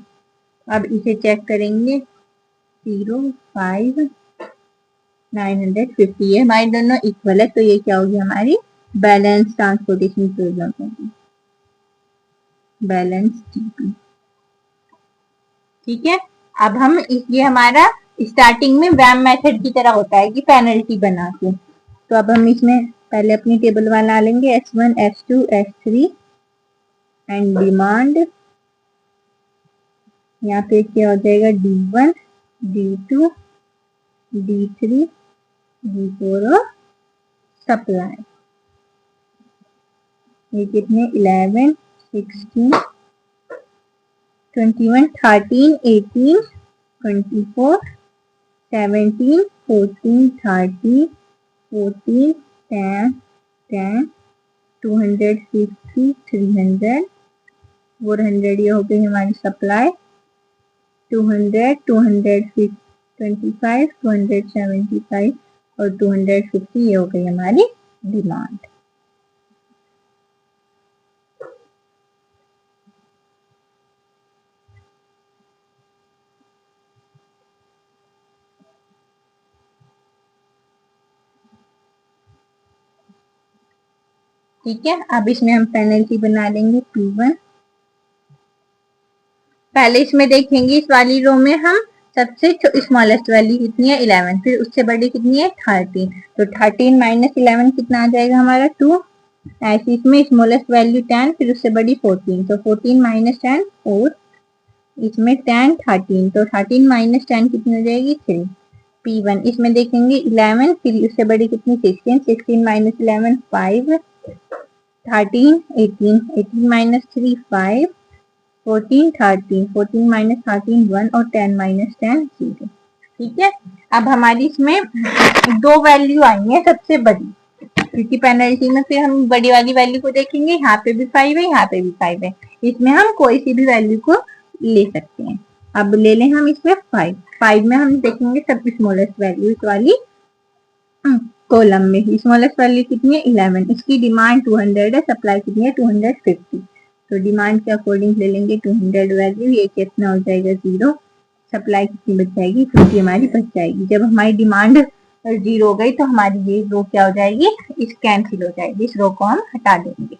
अब इसे चेक करेंगे 0 5 950, ये हमारी दोनों इक्वल है, तो ये क्या होगी हमारी बैलेंस ट्रांसपोर्टेशन प्रॉब्लम होगी, बैलेंस टीपी। ठीक है, अब हम ये हमारा स्टार्टिंग में वैम मेथड की तरह होता है कि पेनल्टी बना के, तो अब हम इसमें पहले अपनी टेबल बना लेंगे S1 S2 S3 and demand. यहाँ पे क्या हो जाएगा D1 D2 D3 D4 और सप्लाई। ये कितने 11 16 21 13 18 24 17 14 30 14 10 10 250 300 400, ये हो गई हमारी सप्लाई। 200 225 275 और 250 ये हो गई हमारी डिमांड। ठीक है, अब इसमें हम पेनल्टी बना लेंगे P1। पहले इसमें देखेंगे इस वाली रो में हम सबसे स्मॉलेस्ट वैल्यू कितनी है 11, फिर उससे बड़ी कितनी है 13, तो 13 माइनस 11 कितना आ जाएगा हमारा 2। ऐसे इसमें स्मॉलेस्ट वैल्यू 10, फिर उससे बड़ी 14, तो 14 माइनस 10 4, इसमें 10 13, तो 13 माइनस 10 कितनी हो जाएगी 3। P1 इसमें देखेंगे 11, फिर उससे बड़ी कितनी 16, 16 माइनस 11 5, 13 18, 18 माइनस 3 5, 14 13, 14 माइनस 13 1 और 10 माइनस 10 0। ठीक है, अब हमारी इसमें दो वैल्यू आई है सबसे बड़ी, क्योंकि पेनल्टी में फिर हम बड़ी वाली वैल्यू को देखेंगे, यहाँ पे भी 5 है यहाँ पे भी 5 है, इसमें हम कोई सी भी वैल्यू को ले सकते हैं। अब ले लें हम इसमें 5 में हम देखेंगे सब स्मॉलेस्ट वैल्यू वाली कॉलम में। स्मॉलेस्ट वैल्यू कितनी है 11, इसकी डिमांड 200 है, सप्लाई कितनी है 250, तो डिमांड के अकॉर्डिंग ले लेंगे 200 वैल्यू, ये कितना हो जाएगा 0, सप्लाई कितनी बच जाएगी 50 हमारी बच जाएगी। जब हमारी डिमांड 0 हो गई तो हमारी ये रो क्या हो जाएगी, इस कैंसिल हो जाएगी, इस रो को हम हटा देंगे।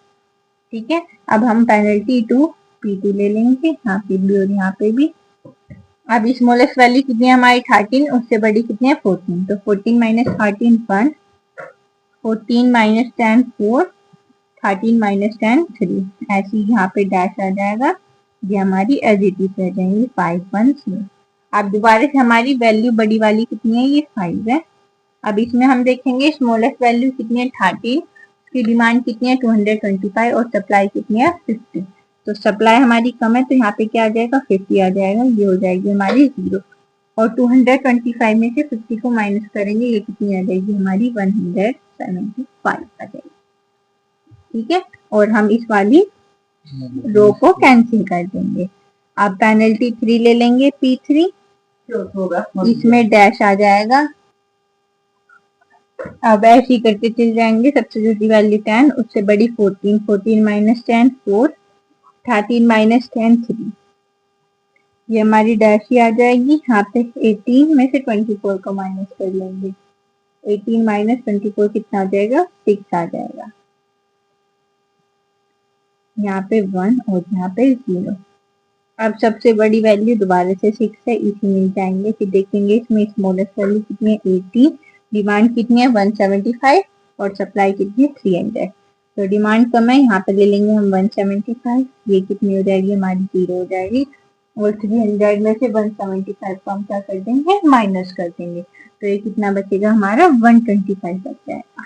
ठीक है, अब हम पेनल्टी टू P2 ले लेंगे, यहाँ पे भी और यहाँ पे भी। अब स्मॉलेस्ट वैल्यू कितनी है हमारी 13, उससे बड़ी कितनी है 14, तो 14 माइनस 13 1, 14 माइनस 10 4, 13 माइनस 10 3, ऐसी यहाँ पे डैश आ जाएगा, ये हमारी एज इट इज रह जाएंगी 5 1 0। अब दोबारा से हमारी वैल्यू बड़ी वाली कितनी है, ये 5 है। अब इसमें हम देखेंगे स्मॉलेस्ट वैल्यू कितनी है 13, की डिमांड कितनी है 225 और सप्लाई कितनी है 50, तो सप्लाई हमारी कम है तो यहाँ पे क्या आ जाएगा 50 आ जाएगा, ये हो जाएगी हमारी 0, और 225 में से 50 को माइनस करेंगे, ये कितनी आ जाएगी हमारी 175 आ जाएगी। ठीक है, और हम इस वाली रो को कैंसिल कर देंगे। अब पेनल्टी 3 ले लेंगे P3, इसमें डैश आ जाएगा। अब ऐसे ही करते चल जाएंगे, सबसे छोटी वैल्यू 10, उससे बड़ी 14, 14 माइनस 10 4, 13 माइनस 10 3, ये हमारी डैश ही आ जाएगी। यहाँ पे 18 में से 24 को माइनस कर लेंगे, 18 माइनस 24 कितना आ जाएगा 6 आ जाएगा, यहाँ पे 1 और यहाँ पे 0। अब सबसे बड़ी वैल्यू दोबारा से 6 है, इसी मिल जाएंगे। फिर देखेंगे इसमें स्मॉलेस्ट वैल्यू कितनी है 18, डिमांड कितनी है 175 और सप्लाई कितनी है 300, तो डिमांड कम है, यहाँ पे ले लेंगे हम 175, ये कितनी हो जाएगी हमारी 0 हो जाएगी, और 300 में से 175 को हम क्या कर देंगे, माइनस कर देंगे, तो ये कितना बचेगा हमारा 125 बच जाएगा।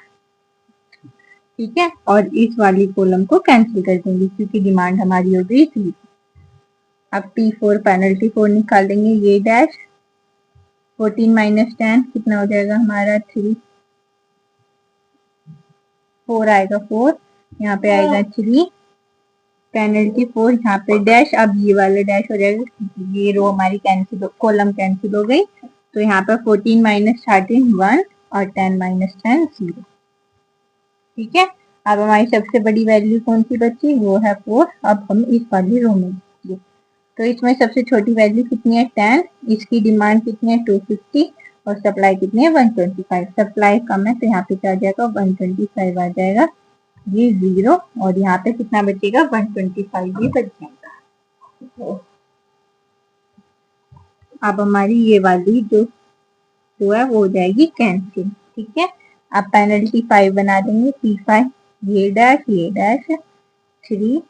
ठीक है, और इस वाली कॉलम को कैंसिल कर देंगे क्योंकि डिमांड हमारी हो गई 3। अब P4 पेनल्टी 4 निकाल देंगे, ये डैश 14 माइनस 10 कितना हो जाएगा हमारा 3, 4 आएगा 4, यहाँ पे आएगा 3, पेनल्टी 4, यहाँ पे डैश, अब ये वाला डैश हो जाएगा, ये रो हमारी कैंसिल, कॉलम कैंसिल हो गई, तो यहाँ पे 14 माइनस 13 1 और 10 माइनस 10 0। ठीक है, अब हमारी सबसे बड़ी वैल्यू कौन सी बची, वो है 4। अब हम इस वाली रो में, तो इसमें सबसे छोटी वैल्यू कितनी है 10, इसकी डिमांड कितनी है 250 और सप्लाई कितनी है 125, सप्लाई कम है तो यहाँ पे क्या आ जाएगा 125 आ जाएगा, ये 0, और यहाँ पे कितना बचेगा 125 ये बच जाएगा। अब हमारी ये वाली जो है वो हो जाएगी कैंसिल। ठीक है, अब पेनल्टी 5 बना देंगे, P5 ये डैश 3,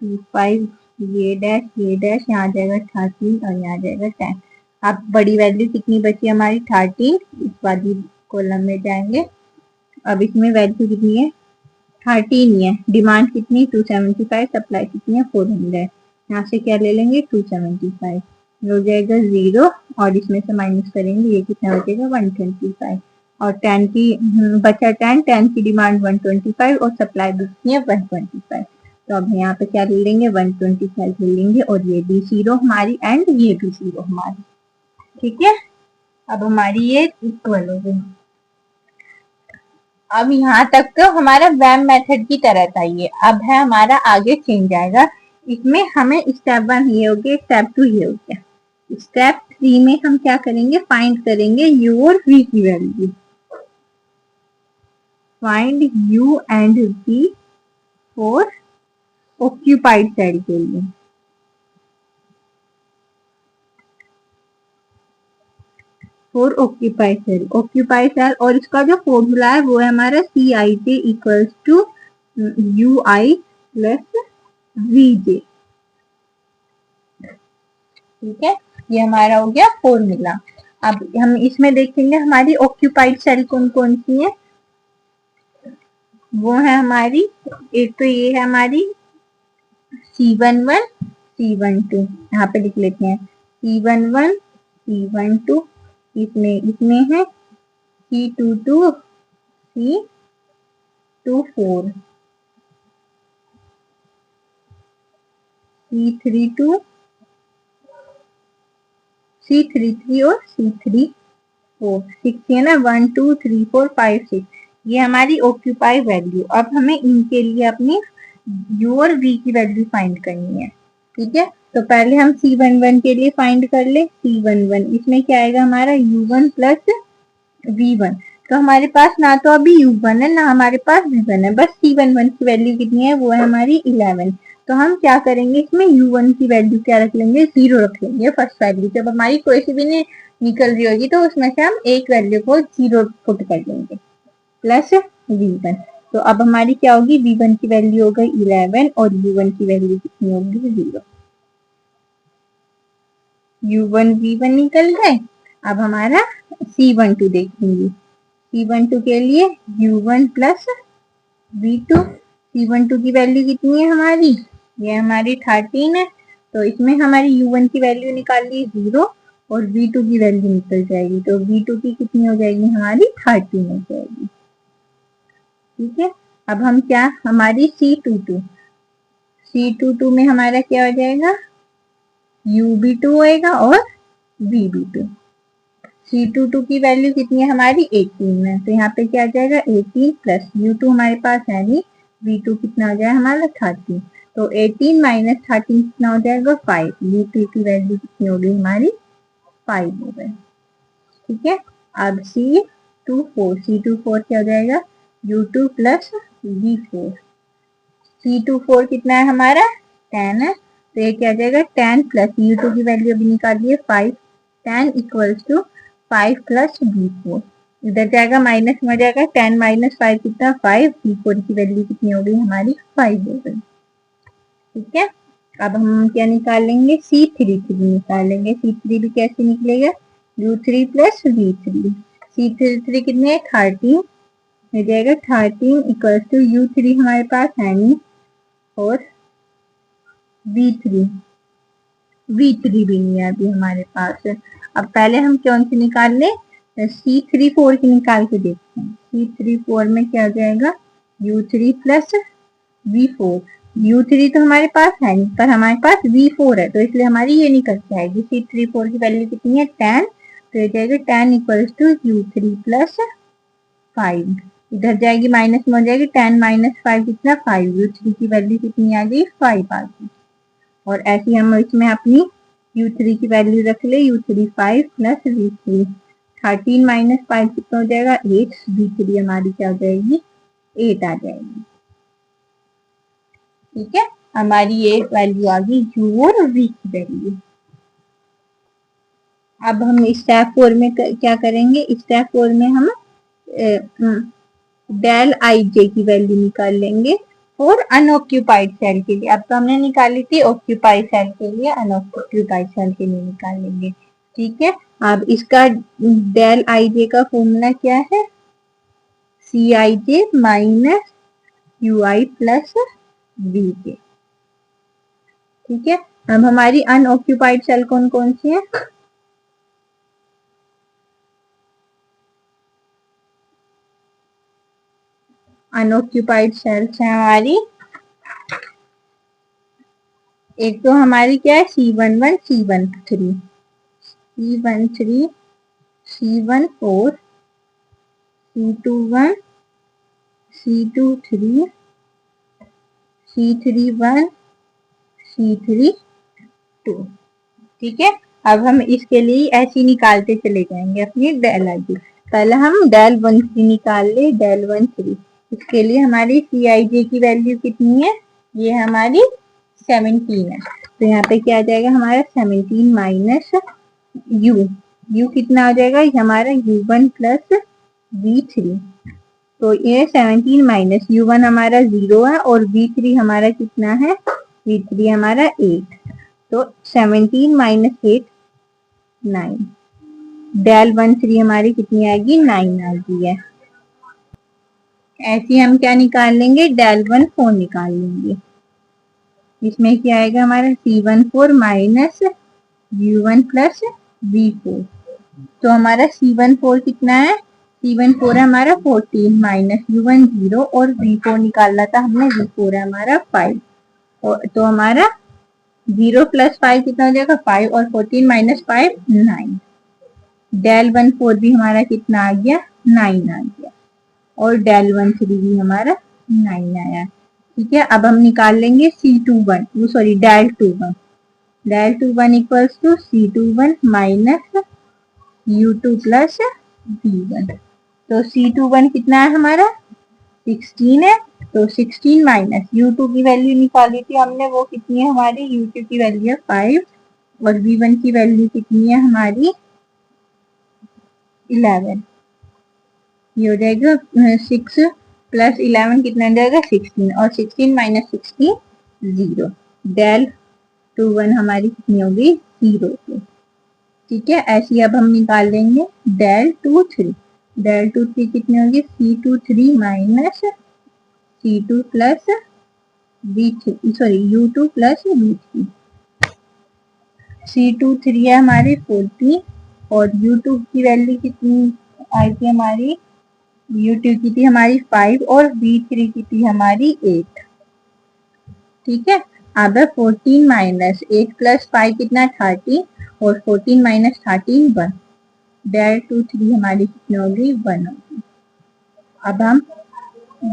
P5 ये डैश यहाँ आ जाएगा 13 और यहाँ आ जाएगा 10। अब बड़ी वैल्यू कितनी बची हमारी 13, इस वाली कॉलम में जाएंगे, अब इसमें वैल्यू कितनी है 13 ही है, डिमांड कितनी 275, सप्लाई कितनी है 400, यहाँ से क्या ले लेंगे 275, हो जाएगा 0, और इसमें से माइनस करेंगे ये कितना बचेगा 125, और 10 की बचा 10 की डिमांड 125 और सप्लाई कितनी है 125, तो अब यहाँ पे क्या ले लेंगे 125 ले लेंगे, और ये भी 0 हमारी एंड ये भी 0 हमारी। ठीक है, अब हमारी ये इक्वल हो गई। अब यहाँ तक तो हमारा वैम मेथड की तरह था ये, अब है हमारा आगे चेंज आएगा, इसमें हमें स्टेप 1 ये हो गया, स्टेप 2 ये हो गया, स्टेप 3 में हम क्या करेंगे, फाइंड करेंगे यू और वी की value, find U and V for occupied cell के लिए। फॉर ऑक्यूपाइड सेल, और इसका जो फॉर्मूला है वो है हमारा CIJ equals to UI plus VJ। ठीक है, ये हमारा हो गया फॉर्मूला। अब हम इसमें देखेंगे हमारी ऑक्यूपाइड सेल कौन कौन सी है, वो है हमारी, एक तो ये है हमारी C11 C12, यहाँ पे लिख लेते हैं C11 C12, इसमें है C22 C24, C32 C33 और C34, 6 है ना, 1 2 3 4 5 6, ये हमारी ऑक्यूपाई वैल्यू। अब हमें इनके लिए अपनी U और V की वैल्यू फाइंड करनी है। ठीक है, तो पहले हम C11 के लिए फाइंड कर ले, C11 इसमें क्या आएगा हमारा U1 प्लस V1, तो हमारे पास ना तो अभी U1 है ना हमारे पास V1 है, बस C11 की वैल्यू कितनी है, वो है हमारी 11, तो हम क्या करेंगे इसमें U1 की वैल्यू क्या रख लेंगे, 0 रख लेंगे फर्स्ट वैल्यू, जब हमारी कोई सी भी नहीं निकल रही होगी तो उसमें से हम एक वैल्यू को 0 पुट कर देंगे, प्लस V1, तो अब हमारी क्या होगी, V1 की वैल्यू हो गई 11 और U1 की वैल्यू कितनी होगी 0, U1 V1 निकल गए। अब हमारा C12 देखेंगे, C12 के लिए U1 प्लस V2, C12 की वैल्यू कितनी है हमारी, ये हमारी 13 है, तो इसमें हमारी U1 की वैल्यू निकाल ली 0 और V2 की वैल्यू निकल जाएगी, तो V2 की कितनी हो जाएगी हमारी 13 हो जाएगी। ठीक है, अब हम क्या, हमारी C22 में हमारा क्या हो जाएगा, UB2 होएगा और VB2, C22 की वैल्यू कितनी है हमारी 18 है, तो यहाँ पे क्या आ जाएगा 18 प्लस U2 हमारे पास है नहीं, V2 कितना हो जाएगा हमारा 13, तो 18 माइनस 13 कितना हो जाएगा 5, V2 की वैल्यू कितनी हो गई हमारी 5 हो गई। ठीक है, अब C24 क्या हो जाएगा U2 प्लस V4, C24 कितना है हमारा 10 है, तो ये क्या आ जाएगा 10 प्लस U2 की वैल्यू अभी निकालिए 5, 10 इक्वल्स टू 5 प्लस V4, इधर जाएगा माइनस में जाएगा, 10 माइनस 5 कितना 5, V4 की वैल्यू कितनी हो गई हमारी 5 हो गई। ठीक है, अब हम क्या निकालेंगे, C33 निकालेंगे। C3 भी कैसे निकलेगा, U3 प्लस V3। C33 कितने 13 हो जाएगा, 13 इक्वल टू U3 हमारे पास है नहीं, और V3 भी नहीं है अभी हमारे पास। अब पहले हम कौन सी निकाल ले, C34 की निकाल के देखते हैं। C34 में क्या हो जाएगा, U3 प्लस V4। U3 तो हमारे पास है नहीं, पर हमारे पास V4 है, तो इसलिए हमारी ये निकल जाएगी। C34 की वैल्यू कितनी है 10, तो ये जाएगा 10 इक्वल टू U3 प्लस 5। इधर जाएगी माइनस में हो जाएगी, 10 माइनस 5 कितना 5, U3 की वैल्यू कितनी आ गई 5 आ गई। और ऐसे हम इसमें अपनी U3 की वैल्यू रख ले, U3 5 प्लस V3। 13 माइनस 5 कितना हो जाएगा 8, V3 हमारी क्या हो जाएगी 8 आ जाएगी। ठीक है, हमारी ये वैल्यू आ गई U और V की वैल्यू। अब हम स्टेप 4 में क्या करेंगे, स्टेप 4 में हम डेल आई जे की वैल्यू निकाल लेंगे और अनऑक्यूपाइड सेल के लिए। अब तो हमने निकाली थी ऑक्यूपाइड सेल के लिए, अनऑक्यूपाइड सेल के लिए निकाल लेंगे। ठीक है, अब इसका डेल आई जे का फॉर्मूला क्या है, C I J minus U I plus V J. ठीक है, अब हमारी अनऑक्यूपाइड सेल कौन कौन सी है, अनऑक्यूपाइड सेल्स है हमारी, एक तो हमारी क्या है C11 C13 C13 C14 C21 C23 C31 C32। ठीक है, अब हम इसके लिए ऐसे निकालते चले जाएंगे अपनी डेल आई जी। पहले हम डेल 13 निकाल ले, डेल 13। इसके लिए हमारी सी आई जे की वैल्यू कितनी है, ये हमारी 17 है, तो यहाँ पे क्या आ जाएगा हमारा 17 माइनस यू कितना आ जाएगा हमारा U1 प्लस V3। तो ये 17 माइनस U1 हमारा 0 है, और V3 हमारा कितना है, V3 हमारा 8, तो 17 माइनस 8 9। डेल 13 हमारी कितनी आएगी 9 आ गई है। ऐसे हम क्या निकाल लेंगे, डेल 14 निकाल लेंगे। इसमें क्या आएगा हमारा C14 minus U1 plus V4। तो हमारा C14 कितना है, C14 है हमारा 14 माइनस U1 0, और V4 निकालना था हमने, V4 है हमारा 5। तो हमारा 0 प्लस 5 कितना हो जाएगा 5, और 14 माइनस 5 9। डेल 14 भी हमारा कितना आ गया 9 आ गया, और डेल 13 भी हमारा 9 आया। ठीक है, अब हम निकाल लेंगे C21 sorry del 21। Del 21 equals to C21 minus U2 plus V1। तो C21 कितना है हमारा 16 है, तो 16 माइनस U2 की वैल्यू निकाली थी हमने, वो कितनी है हमारी, U2 की वैल्यू है 5, और V1 की वैल्यू कितनी है हमारी 11। ये हो जाएगा 6 प्लस 11 कितना हो जाएगा 16, और 16 माइनस 16 0। डेल 21 हमारी कितनी होगी 0 की। ठीक है, ऐसी अब हम निकाल लेंगे डेल 23। डेल 23 कितनी होगी C23 minus C2 plus V3 sorry U2 plus V3। C23 है हमारी 14, और U2 की वैल्यू कितनी आई थी हमारी, U2 की थी हमारी 5, और V3 की थी हमारी 8। ठीक है, अब 14 माइनस 8 प्लस 5 कितना 30, और 14 माइनस 13 1। डेल 23 हमारी कितनी होगी 1 होगी। अब हम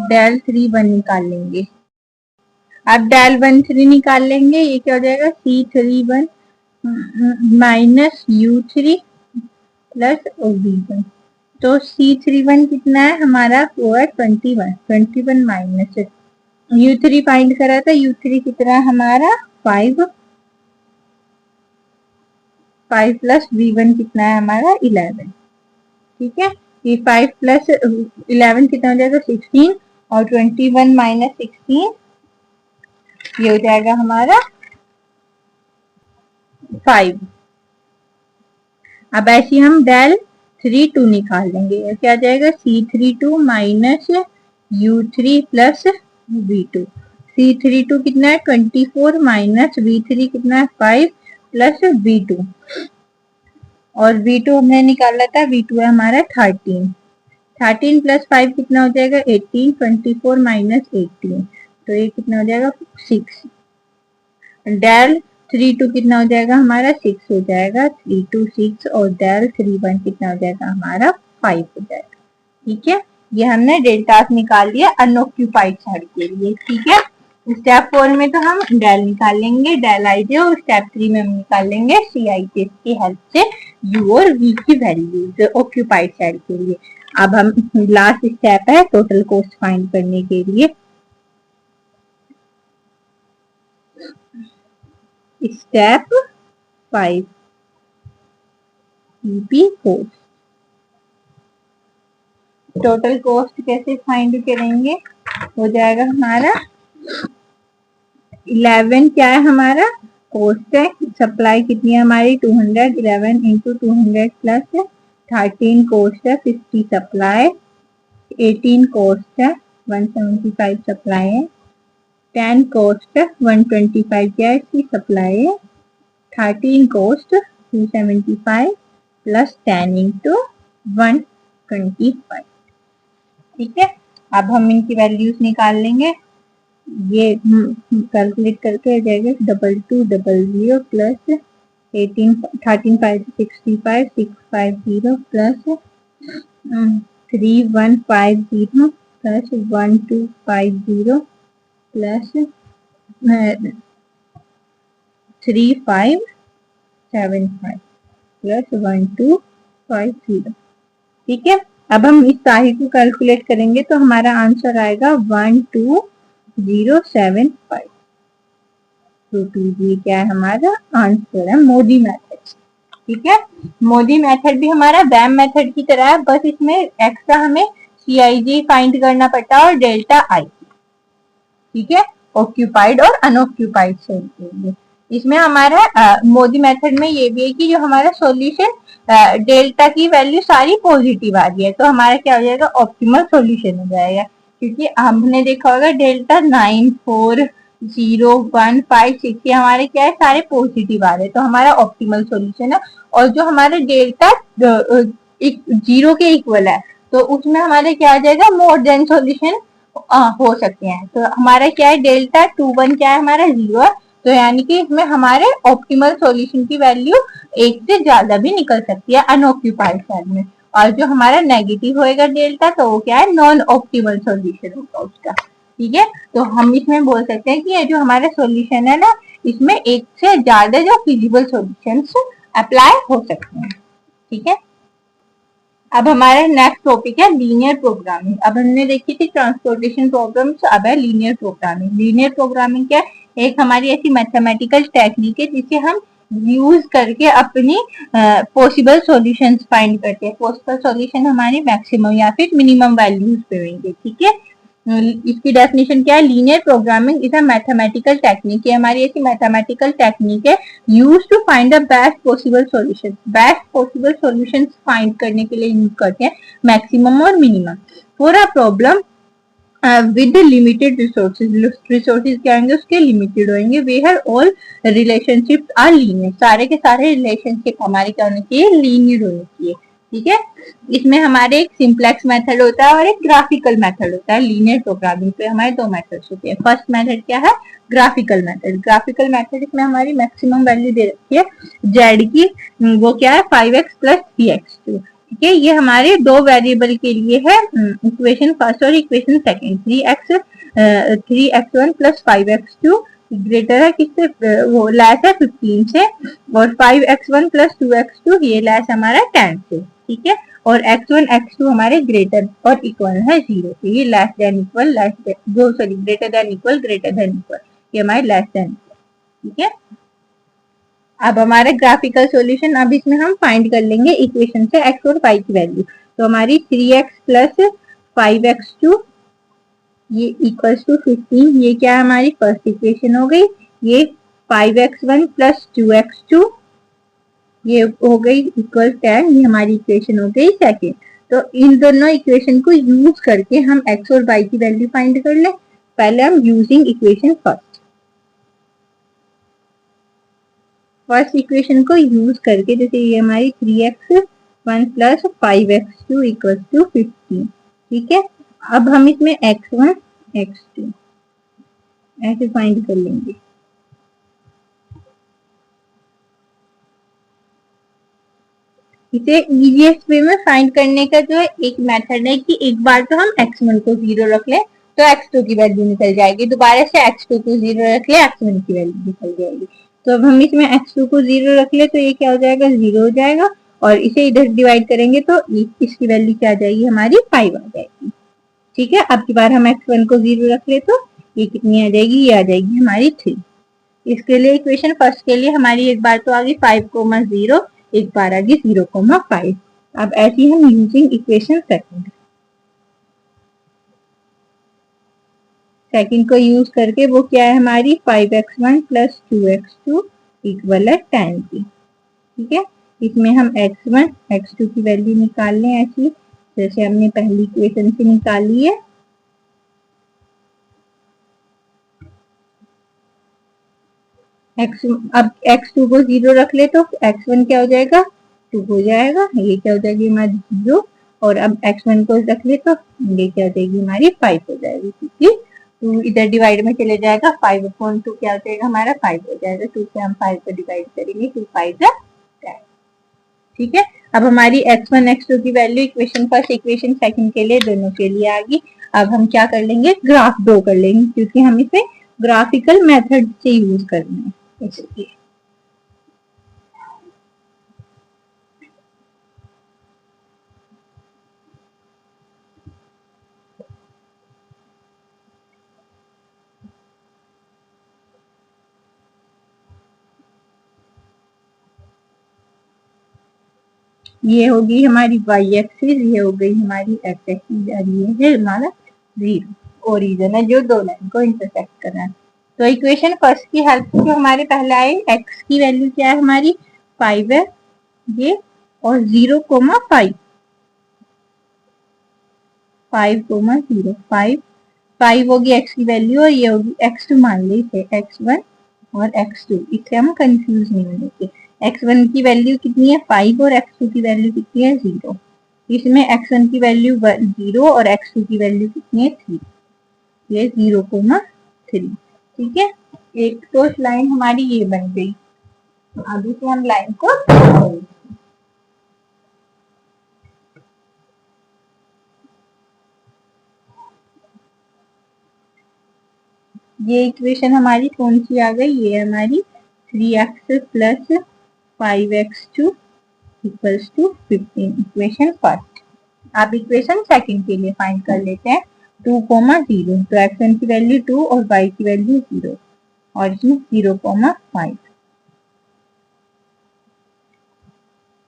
डेल 31 निकाल लेंगे। अब डेल 13 निकाल लेंगे, ये क्या हो जाएगा C31 minus U3 plus V1। तो C31 कितना है हमारा, वो है 21 माइनस U3 फाइंड करा था, U3 कितना है हमारा 5 प्लस V1 कितना है हमारा 11। ठीक है, ये 5 प्लस 11 कितना हो जाएगा 16 और 21 माइनस 16 ये हो जाएगा हमारा 5। अब ऐसे हम डेल 3 2 निकाल लेंगे, क्या आ जाएगा C32 minus U3 plus V2। C32 कितना है 24 माइनस V3 कितना है 5 प्लस V2 और V2 हमने निकाला था, V2 है हमारा 13 प्लस 5 कितना हो जाएगा 18, 24 माइनस 18 तो ये कितना हो जाएगा 6। डेल 3 2 कितना हो जाएगा हमारा 6 हो जाएगा, 3 2 6 और डेल 3 1 कितना हो जाएगा हमारा 5 हो जाएगा। ठीक है, ये हमने डेल्टा निकाल लिया अनऑक्यूपाइड साइड के लिए। ठीक है, स्टेप 4 में तो हम डेल निकाल लेंगे, डेल आई जे, और स्टेप 3 में हम निकाल लेंगे सी आई जे की हेल्प से यू और वी की वैल्यूज ऑक्यूपाइड साइड के लिए। अब हम लास्ट स्टेप है टोटल कॉस्ट फाइंड करने के लिए। Step 5 PP cost. Total cost कैसे फाइंड करेंगे, हो जाएगा हमारा 11 क्या है हमारा कॉस्ट है, सप्लाई कितनी है हमारी 200, 11 इंटू 200 प्लस 13 कॉस्ट है 50 सप्लाई, 18 कॉस्ट है 175 सप्लाई है, 10 कॉस्ट है 125 क्या है इसकी सप्लाई है, 13 कॉस्ट 275 प्लस 10 इंटू 125। ठीक है, अब हम इनकी वैल्यूज निकाल लेंगे, ये कैलकुलेट करके आ जाएगा 2200 plus 18 13 5 65 650 plus 3150 plus 1250 plus 3575 plus 1250। ठीक है, अब हम इस सारी को कैलकुलेट करेंगे तो हमारा आंसर आएगा 12075। तो ये क्या है हमारा आंसर है मोदी मेथड। ठीक है, मोदी मेथड भी हमारा वैम मेथड की तरह है, बस इसमें एक्स्ट्रा हमें CIG फाइंड करना पड़ता है और डेल्टा आई। ठीक है, ऑक्यूपाइड और अनऑक्यूपाइड सेल के लिए। इसमें हमारा मोदी मेथड में ये भी है कि जो हमारा सॉल्यूशन डेल्टा की वैल्यू सारी पॉजिटिव आ रही है तो हमारा क्या हो जाएगा ऑप्टिमल सॉल्यूशन हो जाएगा, क्योंकि हमने देखा होगा डेल्टा 9 4 0 1 5 6 ये हमारे क्या है सारे पॉजिटिव आ रहे हैं तो हमारा ऑप्टिमल सॉल्यूशन है। और जो हमारे डेल्टा 0 के इक्वल है तो उसमें हमारे क्या आ जाएगा मोर देन सॉल्यूशन हो सकते हैं। तो हमारा क्या है डेल्टा 2 1 क्या है हमारा 0 है, तो यानी कि इसमें हमारे ऑप्टिमल सॉल्यूशन की वैल्यू 1 से ज्यादा भी निकल सकती है अनऑक्यूपाइड सेल में। और जो हमारा नेगेटिव होएगा डेल्टा तो वो क्या है नॉन ऑप्टिमल सॉल्यूशन होगा उसका। ठीक है, तो हम इसमें बोल सकते हैं कि ये जो हमारा सॉल्यूशन है ना इसमें 1 से ज्यादा जो फिजिबल सॉल्यूशंस अप्लाई हो सकते हैं। ठीक है, अब हमारा नेक्स्ट टॉपिक है लीनियर प्रोग्रामिंग। अब हमने देखी थी ट्रांसपोर्टेशन प्रॉब्लम्स, अब है लीनियर प्रोग्रामिंग। लीनियर प्रोग्रामिंग क्या है, एक हमारी ऐसी मैथमेटिकल टेक्निक है जिसे हम यूज करके अपनी पॉसिबल सॉल्यूशंस फाइंड करते हैं। पॉसिबल सॉल्यूशन हमारी मैक्सिमम या फिर मिनिमम वैल्यूज पे होंगे। ठीक है, इसकी डेफिनेशन क्या है, linear programming is a mathematical technique. ये हमारी ऐसी मैथमेटिकल टेक्निक है use to find the best possible solution. Best possible solution find करने के लिए यूज करते हैं मैक्सिमम और minimum for a problem with limited resources. Resources क्या होंगे उसके लिमिटेड होंगे। Where all relationships are linear, सारे के सारे रिलेशनशिप हमारे क्या होने चाहिए लीनियर होने चाहिए। ठीक है, इसमें हमारे एक सिंप्लेक्स मेथड होता है और एक ग्राफिकल मेथड होता है। लीनियर प्रोग्रामिंग पे हमारे दो मेथड्स होते हैं। फर्स्ट मेथड क्या है ग्राफिकल मेथड। ग्राफिकल मेथड इसमें हमारी मैक्सिमम वैल्यू दे रखी है जेड की, वो क्या है 5x प्लस 3x2। ठीक है, ये हमारे दो वेरिएबल के लिए है, इक्वेशन फर्स्ट और equation second. 3x1 plus 5x2 greater है किससे, वो लेस है 15 से, और 5x1 प्लस 2x2 ये लेस हमारा 10 से। ठीक है, और x1 x2 हमारे ग्रेटर और इक्वल है 0 से। ये less than equal greater than equal ये हमारे लेस देन। ठीक है, अब हमारे ग्राफिकल सॉल्यूशन अब इसमें हम फाइंड कर लेंगे इक्वेशन से x और y की वैल्यू। तो हमारी 3x प्लस 5x2 ये इक्वल्स टू 15, ये क्या है हमारी फर्स्ट इक्वेशन हो गई। ये 5x1 प्लस 2x2 ये हो गई इक्वल 10, ये हमारी इक्वेशन हो गई सेकेंड। तो इन दोनों इक्वेशन को यूज करके हम x और y की वैल्यू फाइंड कर ले। पहले हम यूजिंग इक्वेशन फर्स्ट इक्वेशन को यूज करके, जैसे ये हमारी 3x1 plus 5x2 equal to 15, ठीक है। अब हम इसमें x1 x2 ऐसे फाइंड कर लेंगे। इसे इजीएस्ट वे में फाइंड करने का जो है एक मेथड है कि एक बार तो हम x1 को 0 रख ले तो x2 की वैल्यू निकल जाएगी, दोबारा से x2 को 0 रख ले x1 की वैल्यू निकल जाएगी। तो अब हम इसमें x2 को 0 रख ले तो ये क्या हो जाएगा 0 हो जाएगा, और इसे इधर डिवाइड करेंगे तो इसकी वैल्यू क्या आ जाएगी हमारी 5 आ जाएगी, ठीक है। अब की बार हम x1 को 0 रख ले तो ये कितनी आ जाएगी, ये आ जाएगी हमारी 3। इसके लिए इक्वेशन फर्स्ट के लिए हमारी एक बार तो आ गई 5,0, एक बार आ गई 0,5। अब ऐसी हम यूजिंग इक्वेशन सेकंड को यूज करके वो क्या है हमारी 5x1 प्लस 2x2 इक्वल है 10 की, ठीक है। इसमें हम x1 x2 की वैल्यू निकाल लें ऐसी जैसे हमने पहली इक्वेशन से निकाली है। अब x2 को 0 रख ले तो x1 क्या हो जाएगा 2 हो जाएगा, ये क्या हो जाएगी हमारी 0, और अब x1 को रख ले तो ये क्या हो जाएगी हमारी 5 हो जाएगी, क्योंकि 2 इधर डिवाइड में चले जाएगा, 5/2 क्या हो जाएगा हमारा 5 हो जाएगा। 2 से हम 5 को डिवाइड करेंगे, 2 5 10, ठीक है। अब हमारी x1 x2 की value equation first equation second के लिए दोनों के लिए आ गई। अब हम क्या कर लेंगे ग्राफ ड्रॉ कर लेंगे, क्योंकि हम इसे ग्राफिकल मेथड से यूज करना है इसलिए। ये होगी हमारी y एक्सिस, ये हो गई हमारी x एक्सिस, और ये है हमारा 0 ओरिजिन है जो दो लाइन को इंटरसेक्ट कर रहा है। तो इक्वेशन फर्स्ट की हेल्प से जो हमारे पहले आए x की वैल्यू क्या है हमारी 5 है ये, और 0,5 5,0 5 होगी x की वैल्यू, और ये होगी x2 मान ली इसे x1 और x2, इससे हम कंफ्यूज नहीं होंगे। x1 की वैल्यू कितनी है 5 और x2 की वैल्यू कितनी है 0। इसमें x1 की वैल्यू 0 और x2 की वैल्यू कितनी है 3, ये 0,3, ठीक है। एक तो लाइन हमारी ये बन गई। अभी से हम लाइन को ये इक्वेशन हमारी कौन सी आ गई, ये हमारी 3x plus 5x2 equals to 15 equation first. अब इक्वेशन सेकंड के लिए फाइंड कर लेते हैं 2,0, तो x1 की वैल्यू 2 और y की वैल्यू 0, और इसमें 0,5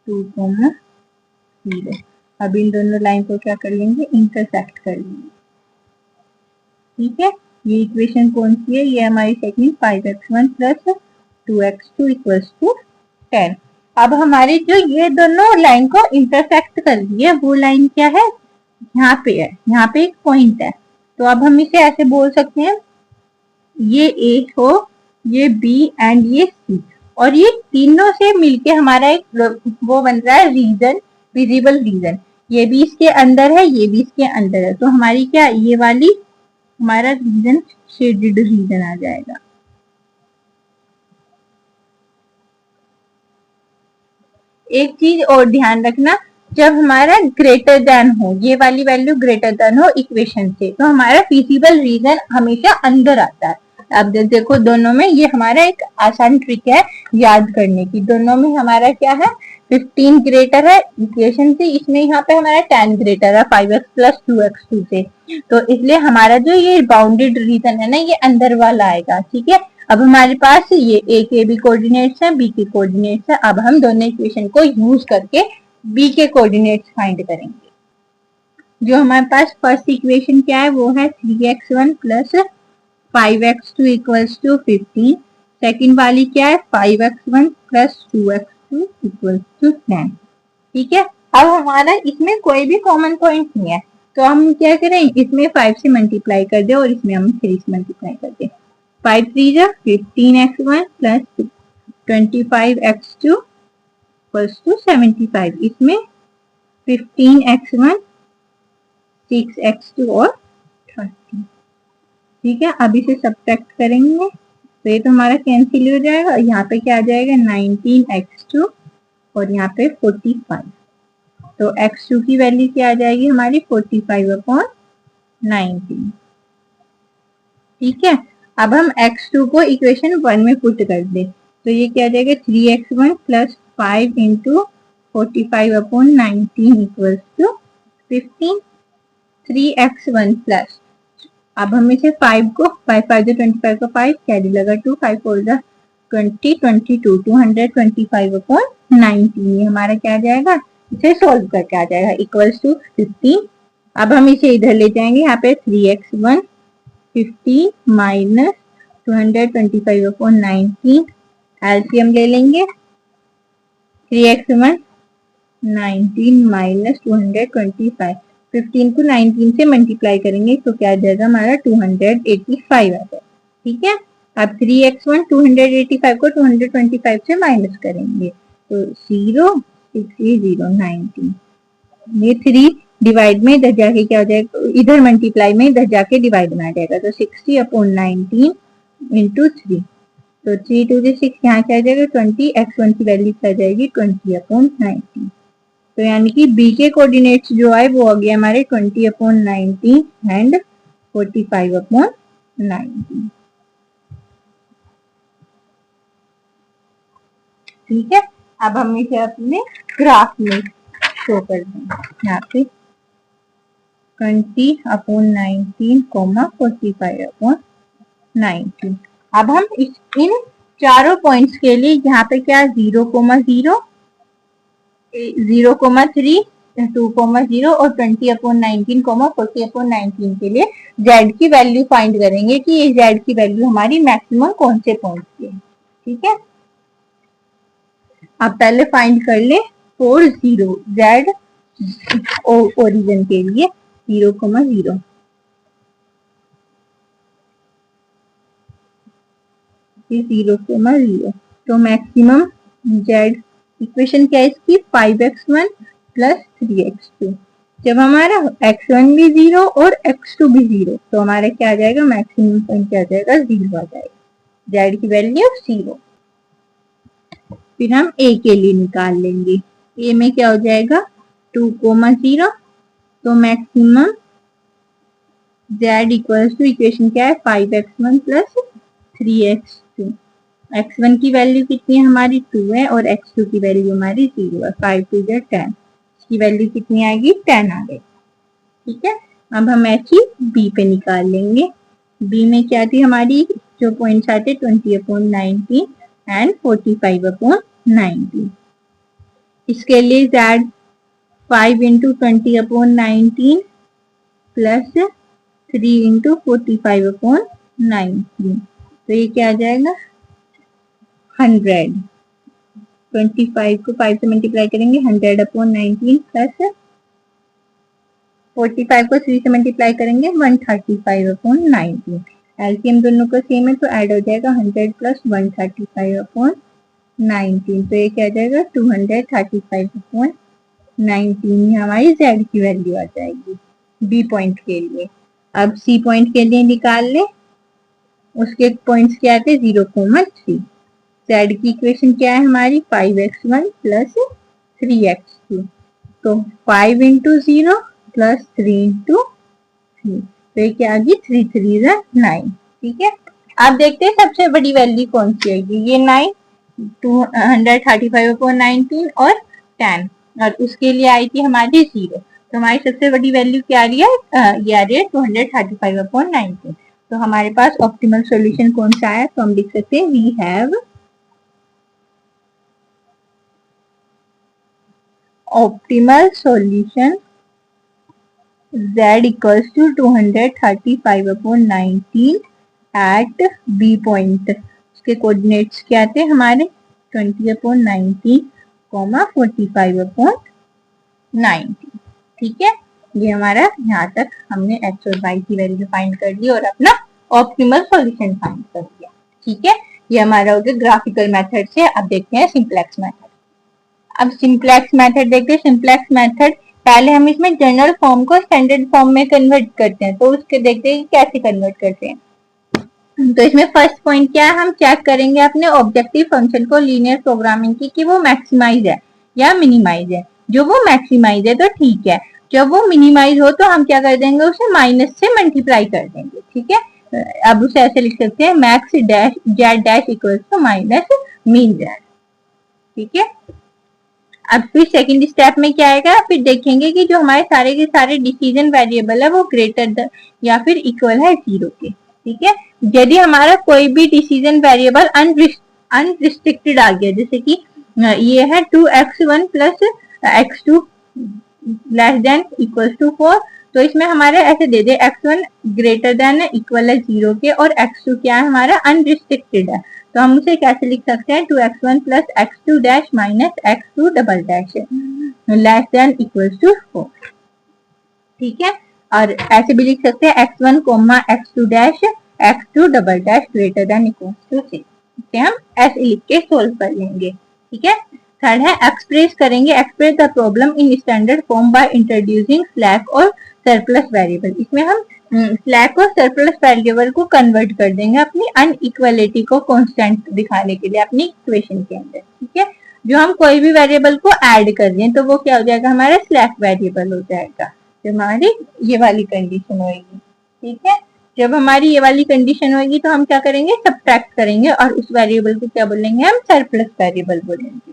2,0। अब इन दोनों लाइन को क्या कर लेंगे इंटरसेक्ट कर लेंगे, ठीक है। ये इक्वेशन कौन सी है, ये हमारी second 5x1 plus 2x2 equals to 10। अब हमारी जो ये दोनों लाइन को इंटरसेक्ट कर रही है वो लाइन क्या है, यहाँ पे है, यहाँ पे एक पॉइंट है। तो अब हम इसे ऐसे बोल सकते हैं ये A हो, ये B एंड ये C, और ये तीनों से मिलके हमारा एक वो बन रहा है रीजन, विजिबल रीजन। ये भी इसके अंदर है, ये भी इसके अंदर है, तो हमारी क्या ये वाली हमारा रीजन शेडेड रीजन आ जाएगा। एक चीज और ध्यान रखना, जब हमारा ग्रेटर देन हो, ये वाली वैल्यू ग्रेटर देन हो इक्वेशन से, तो हमारा विजिबल रीजन हमेशा अंदर आता है। अब देखो दोनों में ये हमारा एक आसान ट्रिक है याद करने की, दोनों में हमारा क्या है 15 ग्रेटर है इक्वेशन से, इसमें यहाँ पे हमारा 10 ग्रेटर है 5x प्लस 2x2 से, तो इसलिए हमारा जो ये बाउंडेड रीजन है ना ये अंदर वाला आएगा, ठीक है। अब हमारे पास ये ए के भी कोऑर्डिनेट्स है, बी के कोऑर्डिनेट्स है। अब हम दोनों इक्वेशन को यूज करके बी के कोऑर्डिनेट्स फाइंड करेंगे। जो हमारे पास फर्स्ट इक्वेशन क्या है वो है 3x1 plus 5x2 equals to 15। Second वाली क्या है 5x1 plus 2x2 equals to 10। ठीक है, अब हमारा इसमें कोई भी कॉमन पॉइंट नहीं है, तो हम क्या करें, इसमें 5 से मल्टीप्लाई कर दे और इसमें हम 3 से मल्टीप्लाई कर दे। 5 3 जा 15x1 plus 25x2 equals to 75। इसमें 15x1 6x2 और 30। ठीक है, अब इसे सब्ट्रैक्ट करेंगे तो ये तो हमारा कैंसिल हो जाएगा। यहाँ पे क्या आ जाएगा 19x2 और यहाँ पे 45। तो x2 की वैल्यू क्या आ जाएगी हमारी 45/19। ठीक है, अब हम x2 को इक्वेशन 1 में पुट कर दे तो ये क्या आ जाएगा 3x1 plus 5 into 45/19 equals to 15। 3x1 plus, अब हम इसे 5 को 5 5 25 को 5 कैरी लगा 2 5 4 20 22 225/19 ये हमारा क्या आ जाएगा, इसे सोल्व करके आ जाएगा इक्वल्स टू 15। अब हम इसे इधर ले जाएंगे, यहाँ पे 3x1 15 माइनस 225/19 एलसीएम ले लेंगे। 3x1 19 माइनस 225, 15 को 19 से मल्टीप्लाई करेंगे तो क्या आ जाएगा हमारा 285 आ जाएगा। ठीक है, अब 3x1 285 को 225 से माइनस करेंगे तो 0 6 0 19। ये 3 डिवाइड में इधर जाके क्या हो जाएगा, इधर मल्टीप्लाई में इधर जाके डिवाइड में आ जाएगा तो 60/19 इंटू 3। तो 3 2 6 यहाँ क्या आ जाएगा 20। x1 की वैल्यू क्या आ जाएगी 20/19। तो यानी कि बी के कोऑर्डिनेट्स जो आए वो आ गया हमारे 20/19 एंड 45/19। ठीक है, अब हम इसे अपने ग्राफ में शो कर देंगे। यहाँ पे 20/19, 45/19। अब हम इन चारों पॉइंट्स के लिए यहाँ पे क्या 0,0 0,3 2,0 और 20/19 40/19 के लिए z की वैल्यू फाइंड करेंगे कि ये z की वैल्यू हमारी मैक्सिमम कौन से पॉइंट की है। ठीक है, आप पहले फाइंड कर ले 4 0 z ओरिजिन के लिए 0,0 0,0। तो मैक्सिमम z इक्वेशन क्या है इसकी 5x1 प्लस 3x2। जब हमारा x1 भी 0 और x2 भी 0 तो हमारा क्या आ जाएगा मैक्सिमम पॉइंट क्या आ जाएगा 0 आ जाएगा, z की वैल्यू 0। फिर हम a के लिए निकाल लेंगे, a में क्या हो जाएगा 2,0। तो maximum z equals to equation क्या है 5x1 प्लस 3x2। x1 की वैल्यू कितनी है हमारी 2 है और x2 की वैल्यू हमारी 0 है। 5 2 10, इसकी वैल्यू कितनी आएगी 10 आ गई। ठीक है, अब हम ऐसी b पे निकाल लेंगे। b में क्या थी हमारी जो पॉइंट्स आते 20/19 एंड 45/19। इसके लिए z 5 इंटू 20/19 प्लस 3 इंटू 45/19। तो ये क्या आ जाएगा 100। 25 को 5 से मल्टीप्लाई करेंगे 100/19 प्लस 45 को 3 से मल्टीप्लाई करेंगे 135/19। एलसीएम दोनों का सेम है तो ऐड हो जाएगा 100 प्लस 135/19। तो ये क्या आ जाएगा 235/19 हमारी z की वैल्यू आ जाएगी बी पॉइंट के लिए। अब सी पॉइंट के लिए निकाल ले, उसके पॉइंट्स क्या आते 0,3। z की इक्वेशन क्या है हमारी 5x1 प्लस 3x2। तो 5 इंटू 0 प्लस 3 इंटू 3, तो ये क्या आ गई 3 3 9। ठीक है, आप देखते हैं सबसे बड़ी वैल्यू कौन सी आएगी, ये 9 235/19 और 10 और उसके लिए आई थी हमारी 0। तो हमारी सबसे बड़ी वैल्यू क्या आ रही है ये आ रही है 235/19। तो हमारे पास ऑप्टिमल सॉल्यूशन कौन सा है, तो हम लिख सकते हैं we have optimal solution z equals to 235/19 at B point. इसके कोऑर्डिनेट्स क्या थे हमारे 20/19, 45/19। ठीक है, ये हमारा यहाँ तक हमने x और y की वैल्यू फाइंड कर ली और अपना ऑप्टिमल सॉल्यूशन फाइंड कर लिया। ठीक है, ये हमारा हो गया ग्राफिकल मेथड से। अब देखते हैं सिंप्लेक्स मेथड। अब सिंप्लेक्स मेथड देखते हैं। सिंप्लेक्स मेथड पहले हम इसमें जनरल फॉर्म को स्टैंडर्ड फॉर्म में कन्वर्ट करते हैं, तो उसके देखते हैं कैसे कन्वर्ट करते हैं। तो इसमें फर्स्ट पॉइंट क्या है, हम चेक करेंगे अपने ऑब्जेक्टिव फंक्शन को लीनियर प्रोग्रामिंग की कि वो मैक्सिमाइज है या मिनिमाइज है। जो वो मैक्सिमाइज है तो ठीक है, जब वो मिनिमाइज हो तो हम क्या कर देंगे, उसे माइनस से मल्टीप्लाई कर देंगे। ठीक है, अब उसे ऐसे लिख सकते हैं max dash Z dash equals to minus min Z. ठीक है, अब फिर सेकंड स्टेप में क्या आएगा, फिर देखेंगे कि जो हमारे सारे के सारे डिसीजन वेरिएबल है वो ग्रेटर या फिर इक्वल है 0 के। ठीक है, यदि हमारा कोई भी डिसीजन वेरिएबल अनरिस्ट्रिक्टेड आ गया, जैसे कि ये है 2x1 plus x2 less than equal to 4, तो इसमें हमारे ऐसे दे दे x1 ग्रेटर देन इक्वल है 0 के और x2 क्या है हमारा अनरिस्ट्रिक्टेड है, तो हम उसे कैसे लिख सकते हैं 2x1 plus x2 dash minus x2 double dash less than equal to 4। ठीक है, और ऐसे भी लिख सकते हैं x1 comma x2 dash x2 double dash greater than equal to 6। इसे हम ऐसे लिख के सोल्व कर लेंगे। ठीक है, थर्ड है एक्सप्रेस करेंगे, express the problem in standard form by introducing slack और सरप्लस वेरिएबल। इसमें हम स्लैक और सरप्लस वेरिएबल को कन्वर्ट कर देंगे अपनी अनइक्वालिटी को कांस्टेंट दिखाने के लिए अपनी इक्वेशन के अंदर। ठीक है, जो हम कोई भी वेरिएबल को ऐड कर रहे हैं तो वो क्या हो जाएगा हमारा स्लैक वेरिएबल हो जाएगा, जो हमारी ये वाली कंडीशन होगी। ठीक है, जब हमारी ये वाली कंडीशन होगी तो हम क्या करेंगे, सब्ट्रैक्ट करेंगे और उस वेरिएबल को क्या बोलेंगे, हम सरप्लस वेरिएबल बोलेंगे।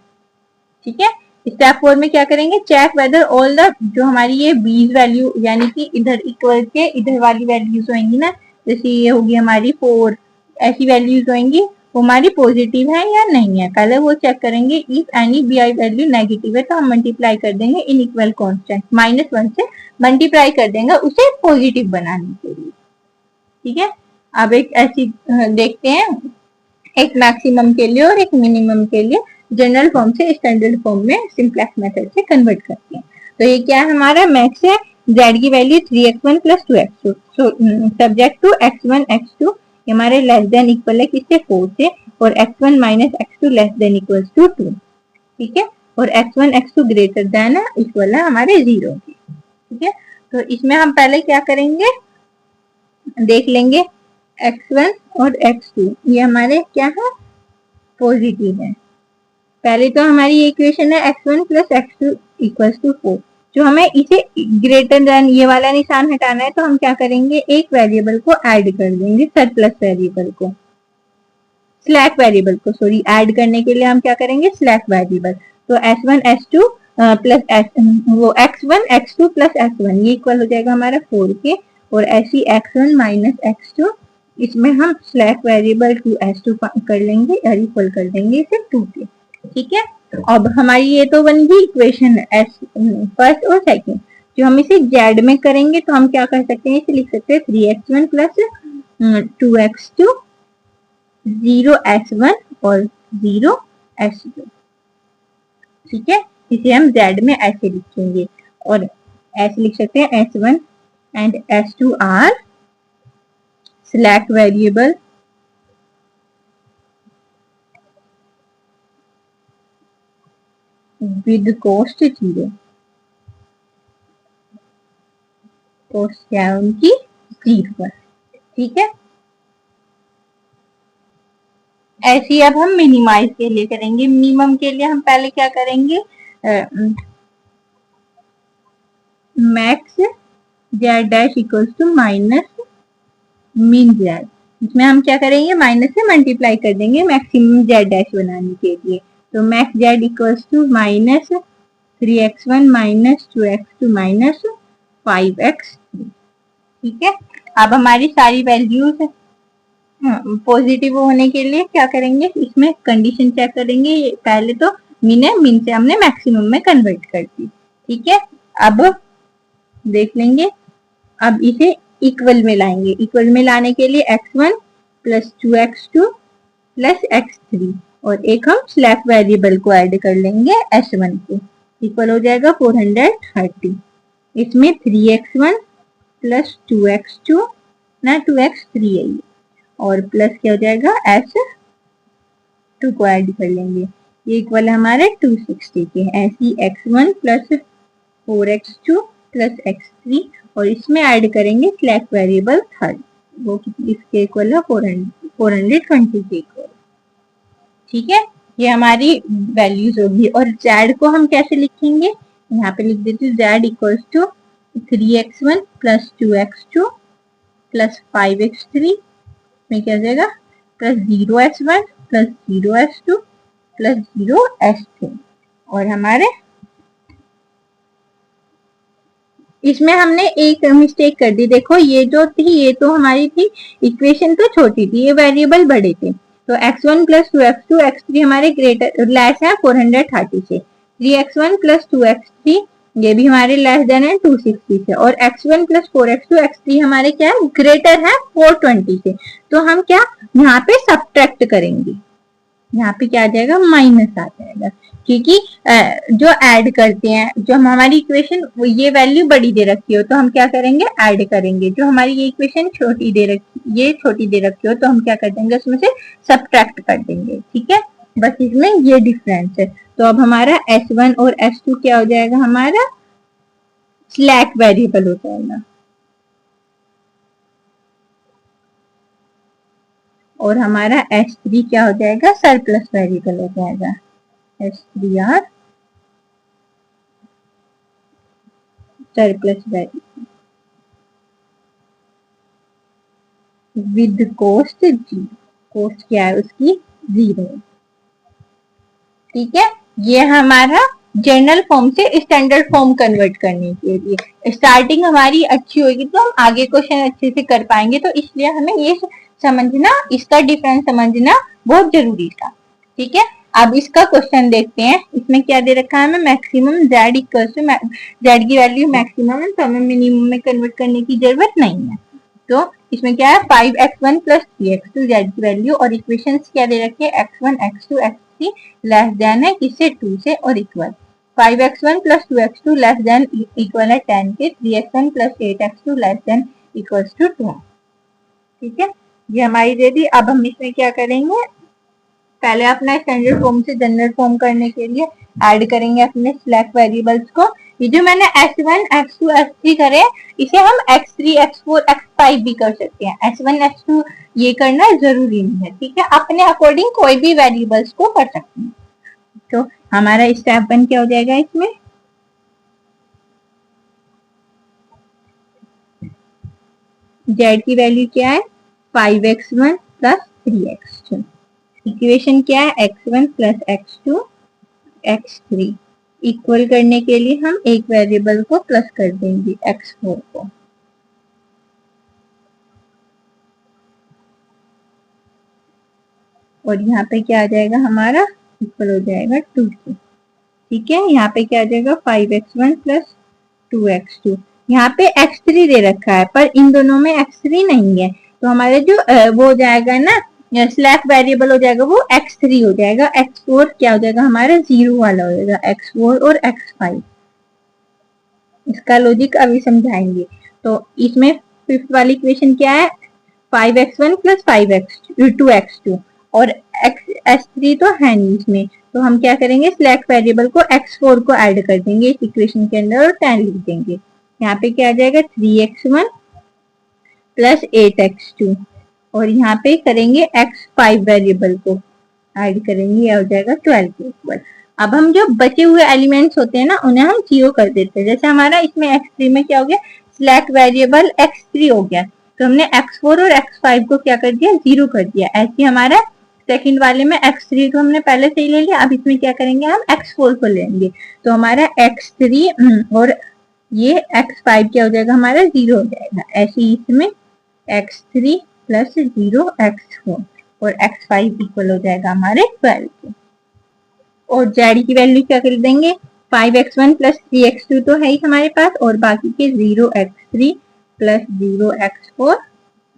ठीक है, स्टेप 4 में क्या करेंगे, चेक वेदर ऑल द जो हमारी ये बीज वैल्यू यानी कि इधर इक्वल के इधर वाली वैल्यूज होंगी ना, जैसे ये होगी हमारी 4, ऐसी वैल्यूज होंगी वो हमारी पॉजिटिव है या नहीं है, पहले वो चेक करेंगे। If any B I value negative है तो हम मल्टीप्लाई कर देंगे इन इक्वल कॉन्स्टेंट -1 से मल्टीप्लाई कर देंगे उसे पॉजिटिव बनाने के लिए। ठीक है, अब एक ऐसी देखते हैं, एक मैक्सिमम के लिए और एक मिनिमम के लिए जनरल फॉर्म से स्टैंडर्ड फॉर्म में सिंप्लेक्स मेथड से कन्वर्ट करते हैं। तो ये क्या है हमारा मैक्स है, z की value 3x1 plus 2x2 subject to x1 x2 हमारे लेस देन इक्वल है किससे 4 से, और x1 minus x2 less than equal to 2। ठीक है, और x1 x2 ग्रेटर देन है इक्वल है हमारे 0 के। ठीक है, तो इसमें हम पहले क्या करेंगे, देख लेंगे x1 और x2 ये हमारे क्या है पॉजिटिव है। पहले तो हमारी ये इक्वेशन है x1 plus x2 equal to 4, जो हमें इसे ग्रेटर देन ये वाला निशान हटाना है तो हम क्या करेंगे, एक वेरिएबल को ऐड कर देंगे, सरप्लस वेरिएबल को स्लैक वेरिएबल को सॉरी ऐड करने के लिए हम क्या करेंगे स्लैक वेरिएबल। तो s1 s2 प्लस वो x1 x2 प्लस s1 ये इक्वल हो जाएगा हमारा 4 के, और ऐसी x1 माइनस x2 इसमें हम स्लैक वेरिएबल 2s2 कर लेंगे और इक्वल कर देंगे इसे 2 के। ठीक है, अब हमारी ये तो बन गई इक्वेशन फर्स्ट और सेकंड। जो हम इसे जेड में करेंगे तो हम क्या कर सकते हैं, इसे लिख सकते हैं 3x1 प्लस 2x2 0s1 और 0s2। ठीक है, इसे हम जेड में ऐसे लिखेंगे और ऐसे लिख सकते हैं s1 and s2 are select variable with cost 0। Coast क्या है उनकी 0 है। ठीक है, ऐसी अब हम मिनिमाइज के लिए करेंगे। मिनिमम के लिए हम पहले क्या करेंगे, max Z dash equals to minus min Z, इसमें हम क्या करेंगे माइनस से मल्टीप्लाई कर देंगे मैक्सिमम जेड डैश बनाने के लिए। तो max Z equals to minus 3x1 minus 2x2 minus 5x3। ठीक है, अब हमारी सारी वैल्यूज पॉजिटिव होने के लिए क्या करेंगे, इसमें कंडीशन चेक करेंगे। पहले तो मिन है, से हमने मैक्सिमम में कन्वर्ट कर दी। ठीक है, अब देख लेंगे अब इसे इक्वल में लाएंगे। इक्वल में लाने के लिए x1 plus 2x2 plus x3 और एक हम स्लैक वेरिएबल को ऐड कर लेंगे s1 को। इक्वल हो जाएगा 430। इसमें 3x1 प्लस 2x2 ना 2x3 है ये, और प्लस क्या हो जाएगा s2 को ऐड कर लेंगे। ये इक्वल है हमारे 260 के। ऐसी x1 plus 4x2 plus x3 और इसमें ऐड करेंगे स्लैक वेरिएबल थर्ड, वो इसके इक्वल है 420 के इक्वल। ठीक है, ये हमारी वैल्यूज होगी। और z को हम कैसे लिखेंगे, यहाँ पे लिख देते हैं z equals to 3x1 plus 2x2 plus 5x3 में क्या हो जाएगा plus 0s1 plus 0s2 plus 0s3। और हमारे इसमें हमने एक मिस्टेक कर दी। देखो ये जो थी ये तो हमारी थी इक्वेशन तो छोटी थी, ये वेरिएबल बड़े थे। तो x1 प्लस 2x2 x3 हमारे ग्रेटर लेस है 430 से। 3x1 प्लस 2x3 ये भी हमारे लेस देन है 260 से। और x1 प्लस 4x2 x3 हमारे क्या है ग्रेटर है 420 से। तो हम क्या यहाँ पे सब्ट्रैक्ट करेंगे, यहाँ पे क्या आ जाएगा माइनस आ जाएगा, क्योंकि जो ऐड करते हैं जो हमारी इक्वेशन ये वैल्यू बड़ी दे रखी हो तो हम क्या करेंगे ऐड करेंगे। जो हमारी ये इक्वेशन छोटी दे रखी ये छोटी दे रखी हो तो हम क्या कर देंगे उसमें से सब्ट्रैक्ट कर देंगे। ठीक है, बस इसमें ये डिफरेंस है। तो अब हमारा s1 और s2 क्या हो जाएगा हमारा स्लैक वेरिएबल हो जाएगा। और हमारा s3 क्या हो जाएगा सरप्लस वेरिएबल हो जाएगा। s3r surplus variable with cost जी। कोस्ट क्या है उसकी 0। ठीक है, ये हमारा जनरल फॉर्म से स्टैंडर्ड फॉर्म कन्वर्ट करने के लिए स्टार्टिंग हमारी अच्छी होगी तो हम आगे क्वेश्चन अच्छे से कर पाएंगे। तो इसलिए हमें ये समझना, इसका डिफरेंस समझना बहुत जरूरी था। ठीक है, अब इसका क्वेश्चन देखते हैं। इसमें क्या दे रखा है हमें maximum z equal to z की वैल्यू मैक्सिमम है तो हमें मिनिमम में कन्वर्ट करने की जरूरत नहीं है। तो इसमें क्या है 5x1 प्लस 3x2 z की वैल्यू और इक्वेशन क्या दे रखी है x1 x2 x3 less than है किससे 2 से और equal 5x1 plus 2x2 less than equal है 10 के 3x1 plus 8x2 less than equals to 2। ठीक है, ये हमारी दे दी। अब हम इसमें क्या करेंगे पहले अपना स्टैंडर्ड फॉर्म से जनरल फॉर्म करने के लिए ऐड करेंगे अपने स्लैक वेरिएबल्स को। ये जो मैंने x1 x2 x3 करे इसे हम x3 x4 x5 भी कर सकते हैं। x1 x2 ये करना जरूरी नहीं है। ठीक है, अपने अकॉर्डिंग कोई भी वेरिएबल्स को कर सकते हैं। तो हमारा स्टेप 1 क्या हो जाएगा इसमें z की वैल्यू क्या है 5x1 प्लस 3x2। इक्वेशन क्या है x1 plus x2 x3। Equal करने के लिए हम एक वेरिएबल को प्लस कर देंगे x4 को। और यहाँ पे क्या आ जाएगा हमारा इक्वल हो जाएगा 2 से। ठीक है, यहाँ पे क्या आ जाएगा 5x1 प्लस 2x2। यहाँ पे x3 दे रखा है पर इन दोनों में x3 नहीं है तो हमारे जो वो हो जाएगा ना स्लैक वेरिएबल हो जाएगा वो x3 हो जाएगा। x4 क्या हो जाएगा हमारा 0 वाला हो जाएगा x4 और x5। इसका लॉजिक अभी समझाएंगे। तो इसमें फिफ्थ वाली इक्वेशन क्या है 5x1 प्लस 2x2 और s3 तो है नहीं इसमें तो हम क्या करेंगे स्लैक वेरिएबल को x4 को ऐड कर देंगे इस इक्वेशन के अंदर और 10 लिख देंगे। यहाँ पे क्या आ जाएगा 3x1 प्लस 8x2 और यहाँ पे करेंगे x5 वेरिएबल को ऐड करेंगे यह हो जाएगा 12 के इक्वल। अब हम जो बचे हुए एलिमेंट्स होते हैं ना उन्हें हम 0 कर देते हैं। जैसे हमारा इसमें x3 में क्या हो गया स्लैक वेरिएबल x3 हो गया तो हमने x4 और x5 को क्या कर दिया 0 कर दिया। ऐसे हमारा सेकंड वाले में x3 को हमने पहले से ही ले लिया। अब इसमें क्या करेंगे हम x4 को लेंगे तो हमारा x3 और ये x5 क्या हो जाएगा हमारा 0 हो जाएगा। ऐसे ही इसमें x3 प्लस 0 x4 और x5 इक्वल हो जाएगा हमारे 12 के। और z की वैल्यू क्या कर देंगे 5x1 प्लस 3x2 तो है ही हमारे पास और बाकी के 0 x3 प्लस 0x4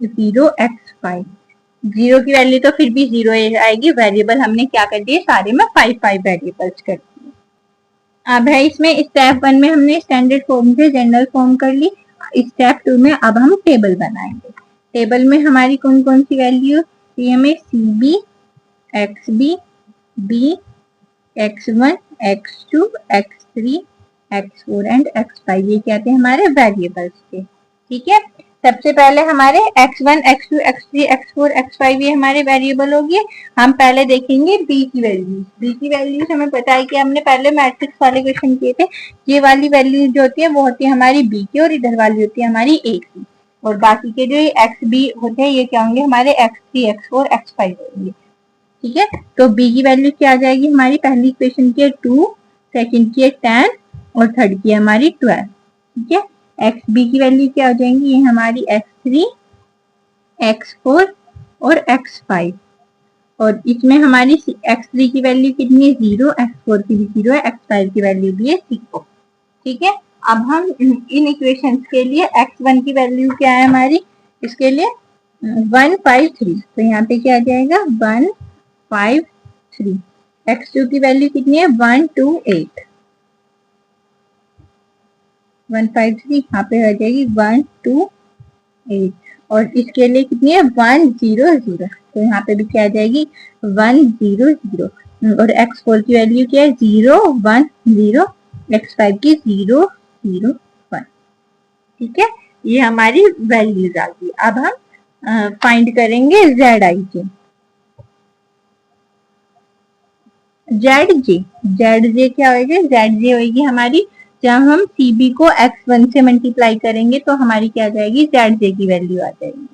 0x5। 0 की वैल्यू तो फिर भी 0 आएगी, वेरिएबल हमने क्या कर दिए सारे में 5 वेरिएबल्स कर दिए। अब है इसमें स्टेप 1 में हमने स्टैंडर्ड फॉर्म से जनरल फॉर्म कर ली। स्टेप 2 में अब हम टेबल बनाएंगे। टेबल में हमारी कौन कौन सी वैल्यू सी हमें CB XB B x1 x2 x3 x4 and x5 ये क्या थे हमारे वेरिएबल्स थे। ठीक है, सबसे पहले हमारे x1 x2 x3 x4 x5 ये हमारे वेरिएबल हो गए। हम पहले देखेंगे b की वैल्यूज। b की वैल्यूज हमें पता है कि हमने पहले मैट्रिक्स वाले क्वेश्चन किए थे। ये वाली वैल्यूज जो होती है वो होती है हमारी b की और इधर वाली होती है हमारी a की, और बाकी के जो xb होते हैं ये क्या होंगे हमारे x3 x4 x5 होंगे। ठीक है, तो b की वैल्यू क्या आ जाएगी हमारी, पहली इक्वेशन की है 2, सेकंड की है 10 और थर्ड की है हमारी 12। ठीक है, xb की वैल्यू क्या हो जाएंगी, ये हमारी x3 x4 और x5, और इसमें हमारी x3 की वैल्यू कितनी है 0, x4 की भी 0 है, x5 की वैल्यू भी है 0। ठीक है, अब हम इन इक्वेशंस के लिए x1 की वैल्यू क्या है हमारी, इसके लिए 153, तो यहाँ पे क्या आ जाएगा 153। x2 की वैल्यू कितनी है 128, 153 यहाँ पे आ जाएगी 128, और इसके लिए कितनी है 100, तो यहाँ पे भी क्या आ जाएगी 100, और x4 की वैल्यू क्या है 010, x5 की 001। ठीक है, ये हमारी वैल्यूज आ गई। अब हम फाइंड करेंगे ZIJ। ZJ क्या होगी, ZJ होगी हमारी जब हम CB को x1 से मल्टीप्लाई करेंगे तो हमारी क्या आ जाएगी ZJ की वैल्यू आ जाएगी।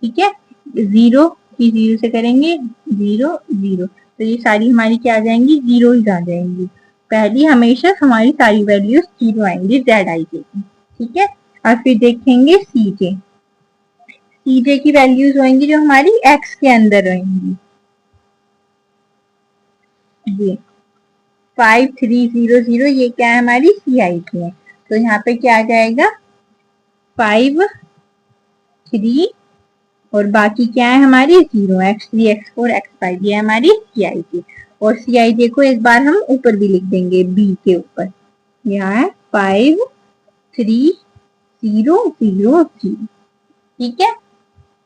ठीक है, 0 की 0 से करेंगे 0 0, तो ये सारी हमारी क्या आ जाएंगी 0 ही आ जाएंगी। पहली हमेशा हमारी सारी वैल्यूज 0 आएंगी ZIJ की। ठीक है, और फिर देखेंगे CJ की वैल्यूज होंगी जो हमारी x के अंदर रहेंगी। ये 5300 ये क्या है हमारी CIJ है, तो यहाँ पे क्या आ जाएगा 5 3 और बाकी क्या है हमारी 0, x3 x4 x5 ये हमारी CIJ, और CIJ को एक बार हम ऊपर भी लिख देंगे b के ऊपर, यहाँ है 5 3 0 0 0। ठीक है,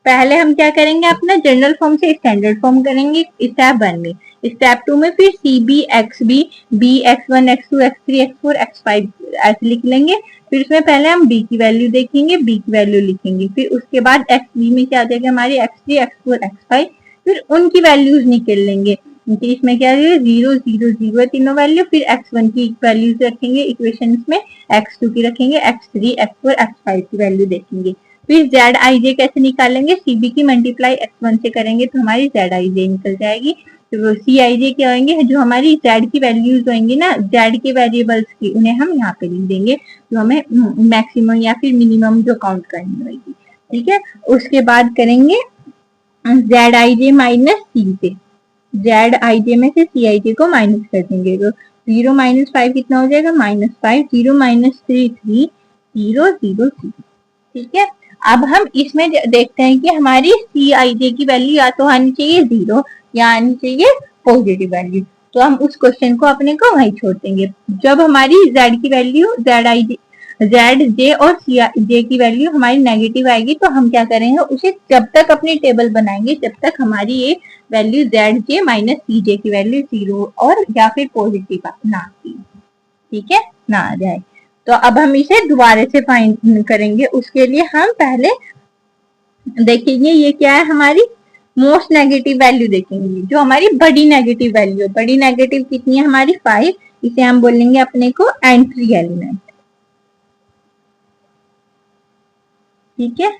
पहले हम क्या करेंगे अपना जनरल फॉर्म से स्टैंडर्ड फॉर्म करेंगे स्टेप 1 में। स्टेप 2 में फिर CB XB B x1 x2 x3 x4 x5 ऐसे लिख लेंगे। फिर उसमें पहले हम B की वैल्यू देखेंगे, B की वैल्यू लिखेंगे, फिर उसके बाद XB में क्या आ जाएगा हमारी x3 x4 x5, फिर उनकी वैल्यूज निकल लेंगे। इसमें क्या है 0 0 0 है तीनों वैल्यू, फिर x1 की वैल्यूज रखेंगे इक्वेशन में, x2 की रखेंगे, x3 x4 x5 की वैल्यू देखेंगे। फिर ZIJ कैसे निकालेंगे, CB की मल्टीप्लाई x1 से करेंगे तो हमारी ZIJ निकल जाएगी। तो CIJ क्या होंगे जो हमारी Z की वैल्यूज होंगी ना, Z के वेरिएबल्स की, उन्हें हम यहाँ पे लिख देंगे जो हमें मैक्सिमम या फिर मिनिमम जो काउंट करनी होगी। ठीक है, उसके बाद करेंगे ZIJ माइनस C से, ZIJ में से CIJ को माइनस कर देंगे, तो 0 माइनस 5 कितना हो जाएगा -5, 0 माइनस 3 3 0 0 0। ठीक है, अब हम इसमें देखते हैं कि हमारी CIJ की वैल्यू या तो आनी चाहिए 0 या आनी चाहिए पॉजिटिव वैल्यू, तो हम उस क्वेश्चन को अपने को वहीं छोड़ देंगे। जब हमारी Z की वैल्यू ZJ और CJ की वैल्यू हमारी नेगेटिव आएगी तो हम क्या करेंगे उसे जब तक अपनी टेबल बनाएंगे जब तक हमारी ये वैल्यू ZJ माइनस CJ की वैल्यू 0 और या फिर पॉजिटिव ना आती, ठीक है ना आ जाए। तो अब हम इसे दोबारा से फाइंड करेंगे, उसके लिए हम पहले देखेंगे ये क्या है हमारी मोस्ट नेगेटिव वैल्यू देखेंगे, जो हमारी बड़ी नेगेटिव वैल्यू है। बड़ी नेगेटिव कितनी है हमारी 5, इसे हम बोलेंगे अपने को एंट्री एलिमेंट। ठीक है,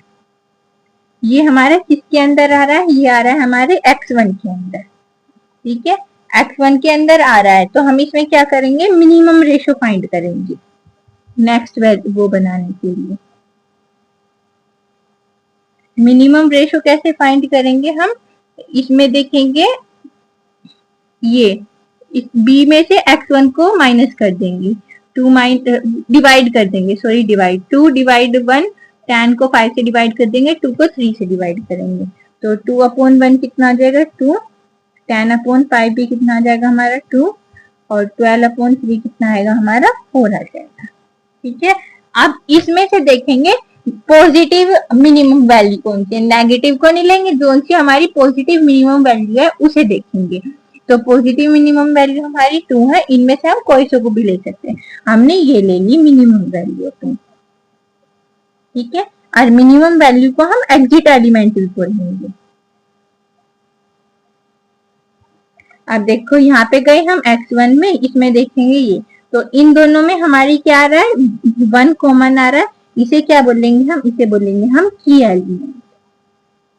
ये हमारा किसके अंदर आ रहा है, ये आ रहा है हमारे x1 के अंदर। ठीक है, x1 के अंदर आ रहा है तो हम इसमें क्या करेंगे मिनिमम रेशो फाइंड करेंगे नेक्स्ट वो बनाने के लिए। मिनिमम रेशो कैसे फाइंड करेंगे हम, इसमें देखेंगे ये इस b में से x1 को माइनस कर देंगे, डिवाइड कर देंगे, सॉरी डिवाइड 2 डिवाइड 1 tan को 5 से डिवाइड कर देंगे, 2 को 3 से डिवाइड करेंगे, तो 2/1 कितना आ जाएगा 2, 10/5 भी कितना आ जाएगा हमारा 2, और 12/3 कितना आएगा हमारा 4 आ जाएगा। ठीक है, अब इसमें से देखेंगे पॉजिटिव मिनिमम वैल्यू कौन सी है, नेगेटिव को नहीं लेंगे, जो सी हमारी पॉजिटिव मिनिमम वैल्यू है उसे देखेंगे। तो पॉजिटिव मिनिमम वैल्यू हमारी 2 है, इनमें से हम कोई सा को भी ले सकते हैं, हमने ये ले ली मिनिमम वैल्यू 2। ठीक है, और मिनिमम वैल्यू को हम एग्जिट एलिमेंट बोलेंगे। अब देखो यहाँ पे गए हम x1 में, इसमें देखेंगे ये, तो इन दोनों में हमारी क्या आ रहा है 1 कॉमन आ रहा है, इसे क्या बोलेंगे हम, इसे बोलेंगे हम की एलिमेंट।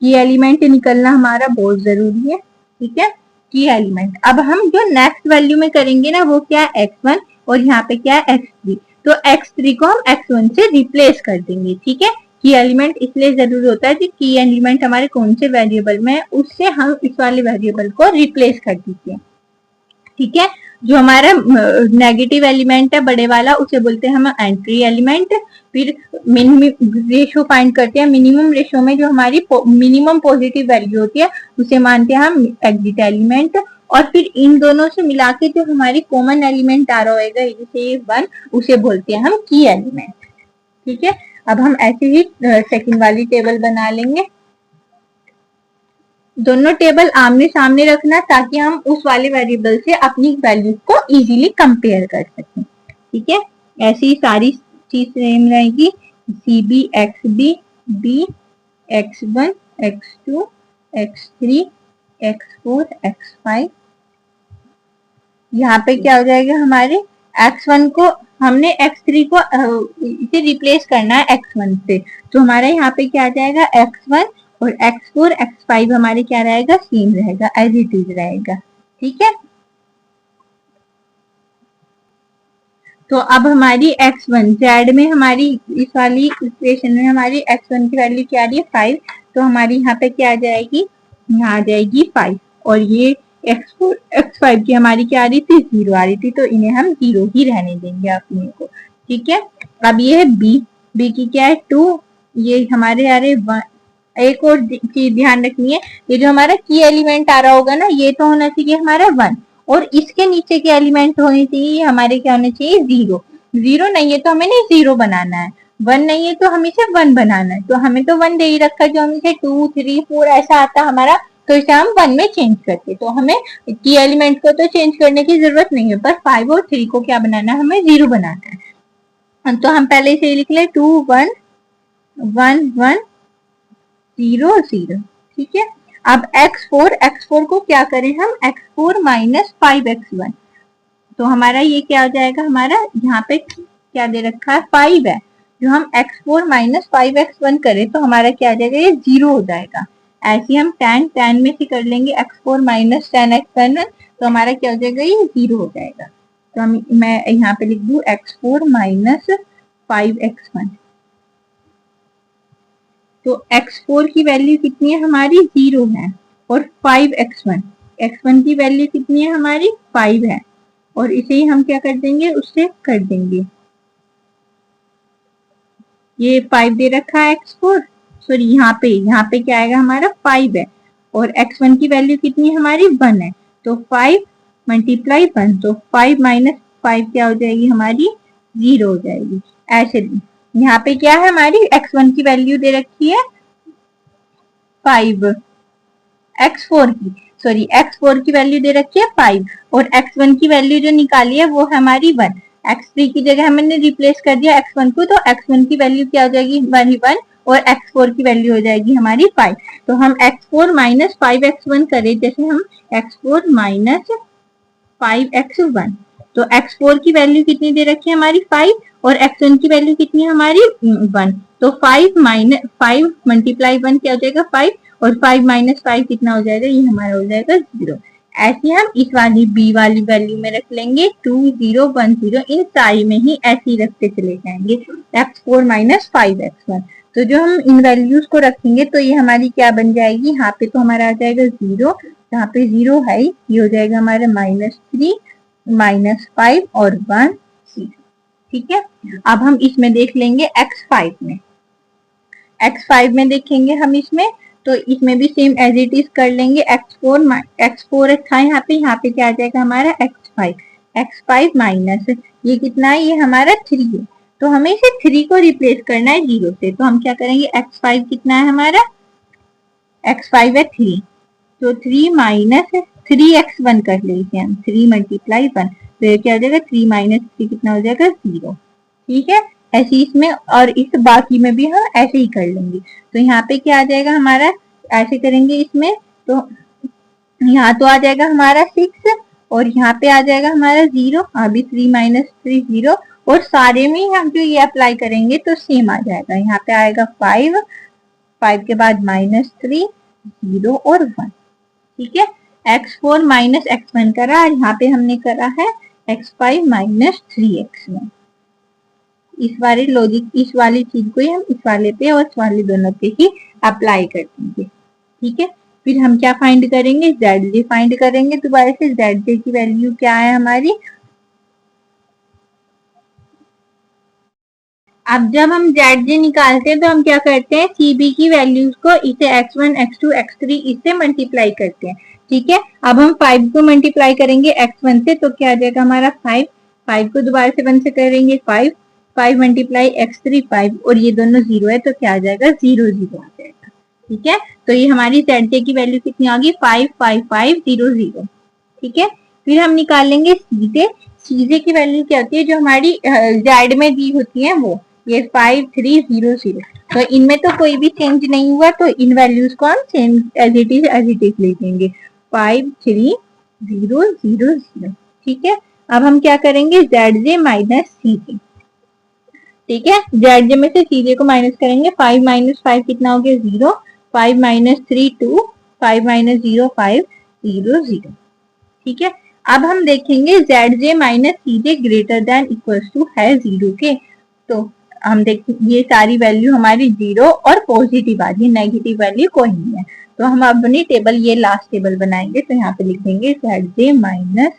की एलिमेंट निकलना हमारा बहुत जरूरी है। ठीक है, की एलिमेंट। अब हम जो नेक्स्ट वैल्यू में करेंगे ना वो क्या है x1, और यहाँ पे क्या है x3, तो x3 को हम x1 से रिप्लेस कर देंगे। ठीक है, की एलिमेंट इसलिए जरूरी होता है कि की एलिमेंट हमारे कौन से वेरिएबल में है उससे हम इस वाले वेरिएबल को रिप्लेस कर दीजिए। ठीक है, जो हमारा नेगेटिव एलिमेंट है बड़े वाला उसे बोलते हैं हम एंट्री एलिमेंट। फिर मिनिमम रेशो फाइंड करते हैं, मिनिमम रेशो में जो हमारी मिनिमम पॉजिटिव वैल्यू होती है उसे मानते हैं हम एग्जिट एलिमेंट। और फिर इन दोनों से मिला के जो हमारी कॉमन एलिमेंट आ रहा होगा जैसे 1, उसे बोलते हैं हम की एलिमेंट। ठीक है, अब हम ऐसे ही सेकंड वाली टेबल बना लेंगे। दोनों टेबल आमने सामने रखना ताकि हम उस वाले वेरिएबल से अपनी वैल्यू को इजीली कंपेयर कर सकें। ठीक है, ऐसी सारी चीज सेम रहेगी, C B x B x1 x2 x3 x4 x5। यहाँ पे क्या हो जाएगा हमारे x1 को हमने x3 को इसे रिप्लेस करना है x1 से, तो हमारा यहाँ पे क्या आ जाएगा x1 और x4 x5 हमारे क्या रहेगा सेम रहेगा, एज इट इज रहेगा। ठीक है, तो अब हमारी x1 z में हमारी इस वाली इक्वेशन में हमारी x1 की वैल्यू क्या आ रही है 5, तो हमारी यहाँ पे क्या आ जाएगी, यहाँ आ जाएगी 5, और ये x4 x5 की हमारी क्या आ रही थी 0 आ रही थी, तो इन्हें हम 0 ही रहने देंगे अपने को। ठीक है, अब ये है b की क्या है 2, ये हमारे आ रहे 1। एक और चीज ध्यान रखनी है, ये जो हमारा की एलिमेंट आ रहा होगा ना ये तो होना चाहिए हमारा 1, और इसके नीचे के एलिमेंट होने चाहिए हमारे क्या होने चाहिए 0। 0 नहीं है तो हमें नहीं 0 बनाना है, 1 नहीं है तो हमें इसे 1 बनाना है, तो हमें तो 1 दे ही रखा है, जो हम इसे 2 3 4 ऐसा आता हमारा, तो इसे हम 1 में चेंज करते, तो हमें की एलिमेंट को तो चेंज करने की जरूरत नहीं है, पर 5 और 3 को क्या बनाना है, हमें 0 बनाना है। तो हम पहले इसे लिख ले 2 1 1 1 0 0। ठीक है, अब x4 को क्या करें हम, x4 माइनस 5x1, तो हमारा ये क्या हो जाएगा, हमारा यहाँ पे क्या दे रखा है 5 है, जो हम x4 माइनस 5x1 करें तो हमारा क्या आ जाएगा, ये 0 हो जाएगा। ऐसे हम tan में से कर लेंगे x4 माइनस 10x1, तो हमारा क्या हो जाएगा, ये 0 हो जाएगा। तो मैं यहाँ पे लिख दू x4 माइनस 5x1, तो x4 की वैल्यू कितनी है हमारी 0 है, और 5x1 की वैल्यू कितनी है हमारी 5 है, और इसे ही हम क्या कर देंगे, उससे कर देंगे, ये 5 दे रखा है x4, सॉरी यहाँ पे क्या आएगा हमारा 5 है, और x1 की वैल्यू कितनी है हमारी 1 है, तो 5 मल्टीप्लाई 1, तो 5 माइनस 5 क्या हो जाएगी हमारी 0 हो जाएगी। ऐसे यहाँ पे क्या है हमारी x1 की वैल्यू दे रखी है 5, x4 की वैल्यू दे रखी है 5, और x1 की वैल्यू जो निकाली है वो है हमारी 1, x3 की जगह हमने रिप्लेस कर दिया x1 को, तो x1 की वैल्यू क्या हो जाएगी 1 और x4 की वैल्यू हो जाएगी हमारी 5। तो हम x4 माइनस 5x1 करें, जैसे हम x4 माइनस 5x1, तो x4 की वैल्यू कितनी दे रखी है हमारी 5, और x1 की वैल्यू कितनी है हमारी 1, तो 5 मल्टीप्लाई 1 क्या हो जाएगा 5, और 5 माइनस 5 कितना हो जाएगा, ये हमारा हो जाएगा 0। ऐसे हम इस वाली b वाली वैल्यू में रख लेंगे 2 0 1 0, इन सारी में ही ऐसे ही रखते चले जाएंगे x4 माइनस 5x1। तो जो हम इन वैल्यूज को रखेंगे तो ये हमारी क्या बन जाएगी, यहाँ पे तो हमारा आ जाएगा 0, यहाँ पे 0 है, ये हो जाएगा हमारा -3 -5 और 1 0। ठीक है, अब हम इसमें देख लेंगे x5 में, x5 में देखेंगे हम इसमें, तो इसमें भी सेम एज इट इज कर लेंगे। x4 था यहाँ पे क्या आ जाएगा हमारा x5 माइनस ये कितना है, ये हमारा 3 है, तो हमें इसे 3 को रिप्लेस करना है 0 से। तो हम क्या करेंगे, x5 कितना है हमारा, x5 है 3, तो 3 माइनस 3x1 कर लेंगे हम, 3 मल्टीप्लाई 1, तो ये क्या हो जाएगा 3 माइनस 3 कितना हो जाएगा 0। ठीक है, ऐसे इसमें और इस बाकी में भी हम ऐसे ही कर लेंगे। तो यहाँ पे क्या आ जाएगा हमारा, ऐसे करेंगे इसमें, तो यहाँ तो आ जाएगा हमारा 6 और यहाँ पे आ जाएगा हमारा 0, अभी 3 माइनस 3 0, और सारे में हम जो ये अप्लाई करेंगे तो सेम आ जाएगा। यहाँ पे आएगा 5 के बाद -3 0 और 1। ठीक है, x4 माइनस x1 करा और यहाँ पे हमने करा है x5 माइनस 3x1। इस वाले लॉजिक, इस वाली चीज को ही हम इस वाले पे और इस वाले दोनों पे ही अप्लाई कर देंगे। ठीक है, फिर हम क्या फाइंड करेंगे, zj फाइंड करेंगे दोबारा से। zj की वैल्यू क्या है हमारी, अब जब हम zj निकालते हैं तो हम क्या करते हैं, cb की वैल्यूज को इसे x1 x2 x3 इससे मल्टीप्लाई करते हैं। ठीक है, अब हम 5 को मल्टीप्लाई करेंगे x1 से, तो क्या आ जाएगा हमारा 5 को दोबारा से 1 से करेंगे 5 मल्टीप्लाई x3 5, और ये दोनों 0 है तो क्या आ जाएगा 0 0 आ जाएगा। ठीक है, तो ये हमारी zj की वैल्यू कितनी आ गई 5 5 5 0 0। ठीक है, फिर हम निकाल लेंगे cj की वैल्यू क्या होती है, जो हमारी z में दी होती है वो, ये 5 3 0 0, तो इनमें तो कोई भी चेंज नहीं हुआ, तो इन वैल्यूज को हम सेम एज इट इज ले देंगे 5 3 0 0 0। ठीक है, अब हम क्या करेंगे, zj माइनस cj। ठीक है, zj में से cj को माइनस करेंगे, 5 माइनस 5 कितना हो गया 0, 5 माइनस 3 2, 5 माइनस 0 5 0 0। ठीक है, अब हम देखेंगे zj minus cj greater than equal to है 0 के, तो हम देखते ये सारी वैल्यू हमारी 0 और पॉजिटिव आ रही है, नेगेटिव वैल्यू कोई नहीं है। तो हम अपनी टेबल, ये लास्ट टेबल बनाएंगे, तो यहाँ पे लिख देंगे zj minus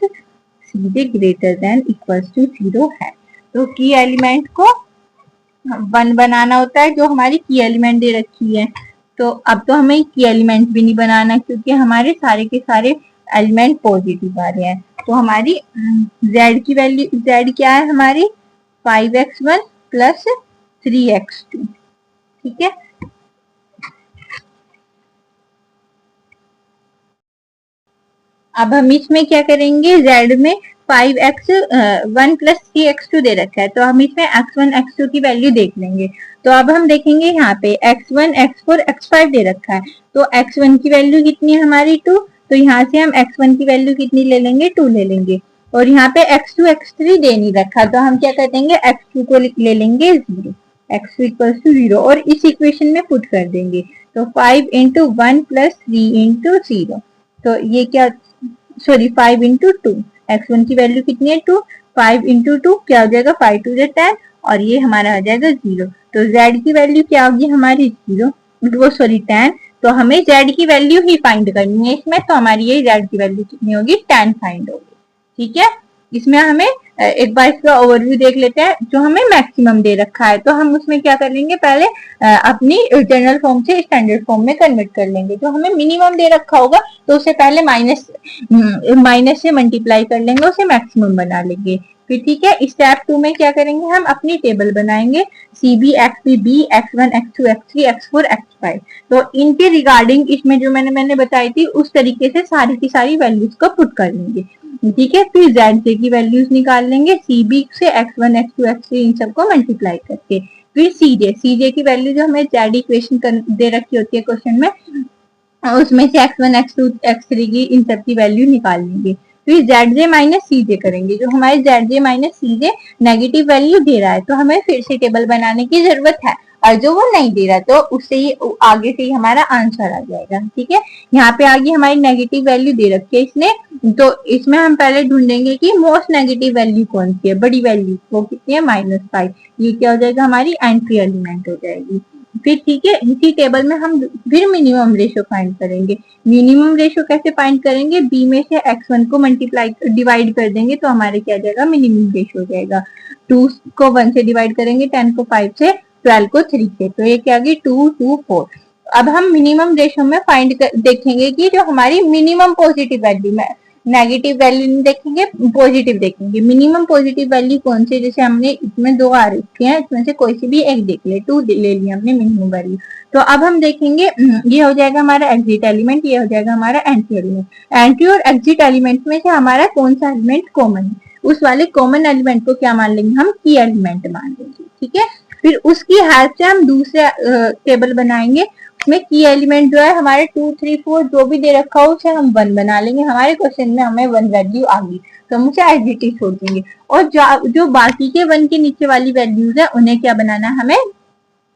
cj greater than equal to 0 है। तो की एलिमेंट को 1 बनाना होता है, जो हमारी की एलिमेंट दे रखी है। तो अब तो हमें की एलिमेंट भी नहीं बनाना, क्योंकि हमारे सारे के सारे एलिमेंट पॉजिटिव आ रहे हैं। तो हमारी z की वैल्यू, z क्या है हमारी 5x1 प्लस 3x2। ठीक है, अब हम इसमें क्या करेंगे, z में 5x1 प्लस 3x2 दे रखा है, तो हम इसमें x1 x2 की वैल्यू देख लेंगे। तो अब हम देखेंगे यहाँ पे x1 x4 x5 दे रखा है, तो x1 की वैल्यू कितनी है हमारी 2, तो यहाँ से हम x1 की वैल्यू कितनी ले लेंगे 2 ले लेंगे, और यहाँ पे x2 x3 दे नहीं रखा, तो हम क्या कर देंगे x2 को ले लेंगे 0, x2 इक्वल टू 0, और इस इक्वेशन में पुट कर देंगे। तो 5 इंटू 1 प्लस 3 इंटू 0, तो ये क्या, सॉरी 5 इंटू 2, x1 की वैल्यू कितनी है 2, 5 इंटू 2 क्या हो जाएगा 5 2 10, और ये हमारा आ जाएगा 0। तो z की वैल्यू क्या होगी हमारी 0, वो सॉरी 10, तो हमें z की वैल्यू ही फाइंड करनी है इसमें, तो हमारी ये z की वैल्यू कितनी होगी 10 फाइंड होगी। ठीक है, इसमें हमें एक बार इसका ओवरव्यू देख लेते हैं, जो हमें मैक्सिमम दे रखा है, तो हम उसमें क्या कर लेंगे, पहले अपनी जनरल फॉर्म से स्टैंडर्ड फॉर्म में कन्वर्ट कर लेंगे। जो हमें मिनिमम दे रखा होगा तो उसे पहले माइनस से मल्टीप्लाई कर लेंगे, उसे मैक्सिमम बना लेंगे। फिर ठीक है, स्टेप 2 में क्या करेंगे, हम अपनी टेबल बनाएंगे CB XB X1 X2 X3 X4 X5, तो इनके रिगार्डिंग इसमें जो मैंने बताई थी उस तरीके से सारी की सारी वैल्यूज को पुट कर लेंगे। ठीक है, फिर zj की वैल्यूज निकाल लेंगे CB से x1 x2 x3 इन सबको मल्टीप्लाई करके। फिर cj की वैल्यू जो हमें z इक्वेशन दे रखी होती है क्वेश्चन में, उसमें से x1 x2 x3 की इन सब की वैल्यू निकाल लेंगे। फिर zj माइनस cj करेंगे, जो हमारे zj minus cj negative value दे रहा है तो हमें फिर से टेबल बनाने की जरूरत है, और जो वो नहीं दे रहा तो उससे ही आगे से ही हमारा आंसर आ जाएगा। ठीक है, यहाँ पे आगे हमारी नेगेटिव वैल्यू दे रखी है इसने, तो इसमें हम पहले ढूंढेंगे कि मोस्ट नेगेटिव वैल्यू कौन सी है, बड़ी वैल्यू वो कितनी है -5, ये क्या हो जाएगा हमारी एंट्री एलिमेंट हो जाएगी। फिर ठीक है, इसी टेबल में हम फिर मिनिमम रेशो फाइंड करेंगे। मिनिमम रेशो कैसे फाइंड करेंगे, b में से x1 को मल्टीप्लाई डिवाइड कर देंगे तो हमारे क्या जाएगा मिनिमम रेशो हो जाएगा। 2 को 1 से डिवाइड करेंगे, 10 को 5 से, 12 को 3 से, तो ये क्या आ गई 2 2 4। अब हम मिनिमम रेशो में देखेंगे कि जो हमारी मिनिमम पॉजिटिव वैल्यू में, नेगेटिव वैल्यू नहीं देखेंगे, पॉजिटिव देखेंगे। मिनिमम पॉजिटिव वैल्यू कौन सी, जैसे हमने इसमें 2 आ रखी है, इसमें से कोई सी भी एक देख ले, 2 ले लिया हमने मिनिमम वैल्यू। तो अब हम देखेंगे, ये हो जाएगा हमारा एग्जिट एलिमेंट, ये हो जाएगा हमारा एंट्री एलिमेंट। एंट्री और एग्जिट एलिमेंट में से हमारा कौन सा एलिमेंट कॉमन है, उस वाले कॉमन एलिमेंट को क्या मान लेंगे हम, की एलिमेंट मान लेंगे। ठीक है, फिर उसकी हेल्प से हम दूसरे टेबल बनाएंगे, उसमें की एलिमेंट जो है हमारे 2 3 4 जो भी दे रखा हो उसे हम 1 बना लेंगे। हमारे क्वेश्चन में हमें 1 वैल्यू आ गई तो हम उसे एज इट इज छोड़ देंगे, और जो बाकी के 1 के नीचे वाली वैल्यूज है उन्हें क्या बनाना है, हमें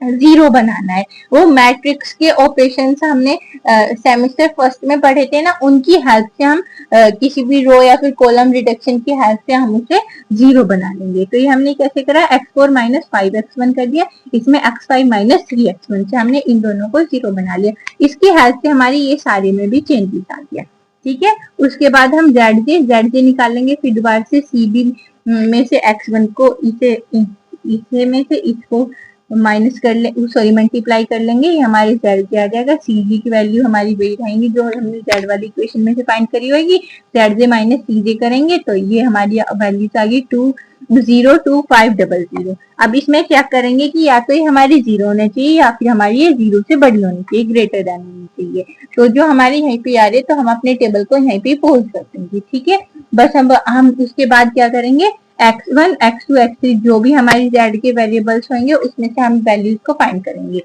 0 बनाना है। वो मैट्रिक्स के ऑपरेशन हमने सेमेस्टर फर्स्ट में पढ़े थे ना, उनकी हेल्प से हम किसी भी रो या फिर कॉलम रिडक्शन की हेल्प से हम उसे 0 बना लेंगे। तो ये हमने कैसे करा, x4 माइनस 5x1 कर दिया, इसमें x5 माइनस 3x1 से हमने इन दोनों को 0 बना लिया। इसकी हेल्प से हमारी ये सारे में भी चेंजेस आ गया। ठीक है, उसके बाद हम zj निकालेंगे, फिर दोबारा से cb में से x1 को इसे में से इसको माइनस कर ले, सॉरी मल्टीप्लाई कर लेंगे, ये हमारे जेड के आ जाएगा। सीजी की वैल्यू हमारी वही रहेंगी जो हमने जेड वाली इक्वेशन में से फाइंड करी होगी, जेड जे माइनस सीजे करेंगे तो ये हमारी वैल्यूज आ गई 202500। अब इसमें क्या करेंगे कि या तो ये हमारी 0 होना चाहिए या फिर हमारी ये 0 से बड़ी होनी चाहिए, ग्रेटर देन होनी चाहिए। तो जो हमारे यहीं पे आ रहे तो हम अपने टेबल को यहीं पे पोज कर देंगे। ठीक है, बस हम उसके बाद क्या करेंगे, x1 x2 x3 जो भी हमारी z के वेरिएबल्स होंगे उसमें से हम वैल्यूज को फाइंड करेंगे।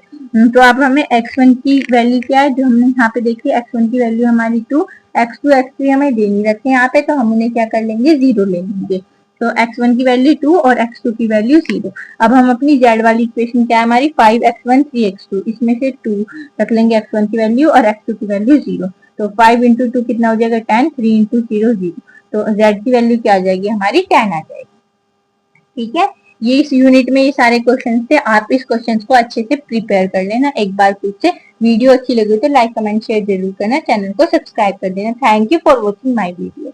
तो अब हमें x1 की वैल्यू क्या है, जो हमने यहाँ पे देखी, x1 की वैल्यू हमारी 2, x2 x3 हमें दे नहीं रखे यहाँ पे, तो हम उन्हें क्या कर लेंगे, 0 ले लेंगे। तो x1 की वैल्यू 2 और x2 की वैल्यू 0। अब हम अपनी z वाली इक्वेशन क्या है हमारी 5x1 3x2, इसमें से 2 रख लेंगे x1 की वैल्यू और x2 की वैल्यू 0। तो 5 इंटू 2 कितना हो जाएगा 10, 3 इंटू 0 0। तो z की वैल्यू क्या आ जाएगी हमारी 10 आ जाएगी। ठीक है, ये इस यूनिट में ये सारे क्वेश्चन थे। आप इस क्वेश्चन को अच्छे से प्रिपेयर कर लेना एक बार खुद से। वीडियो अच्छी लगी तो लाइक कमेंट शेयर जरूर करना, चैनल को सब्सक्राइब कर देना। Thank you for watching my video.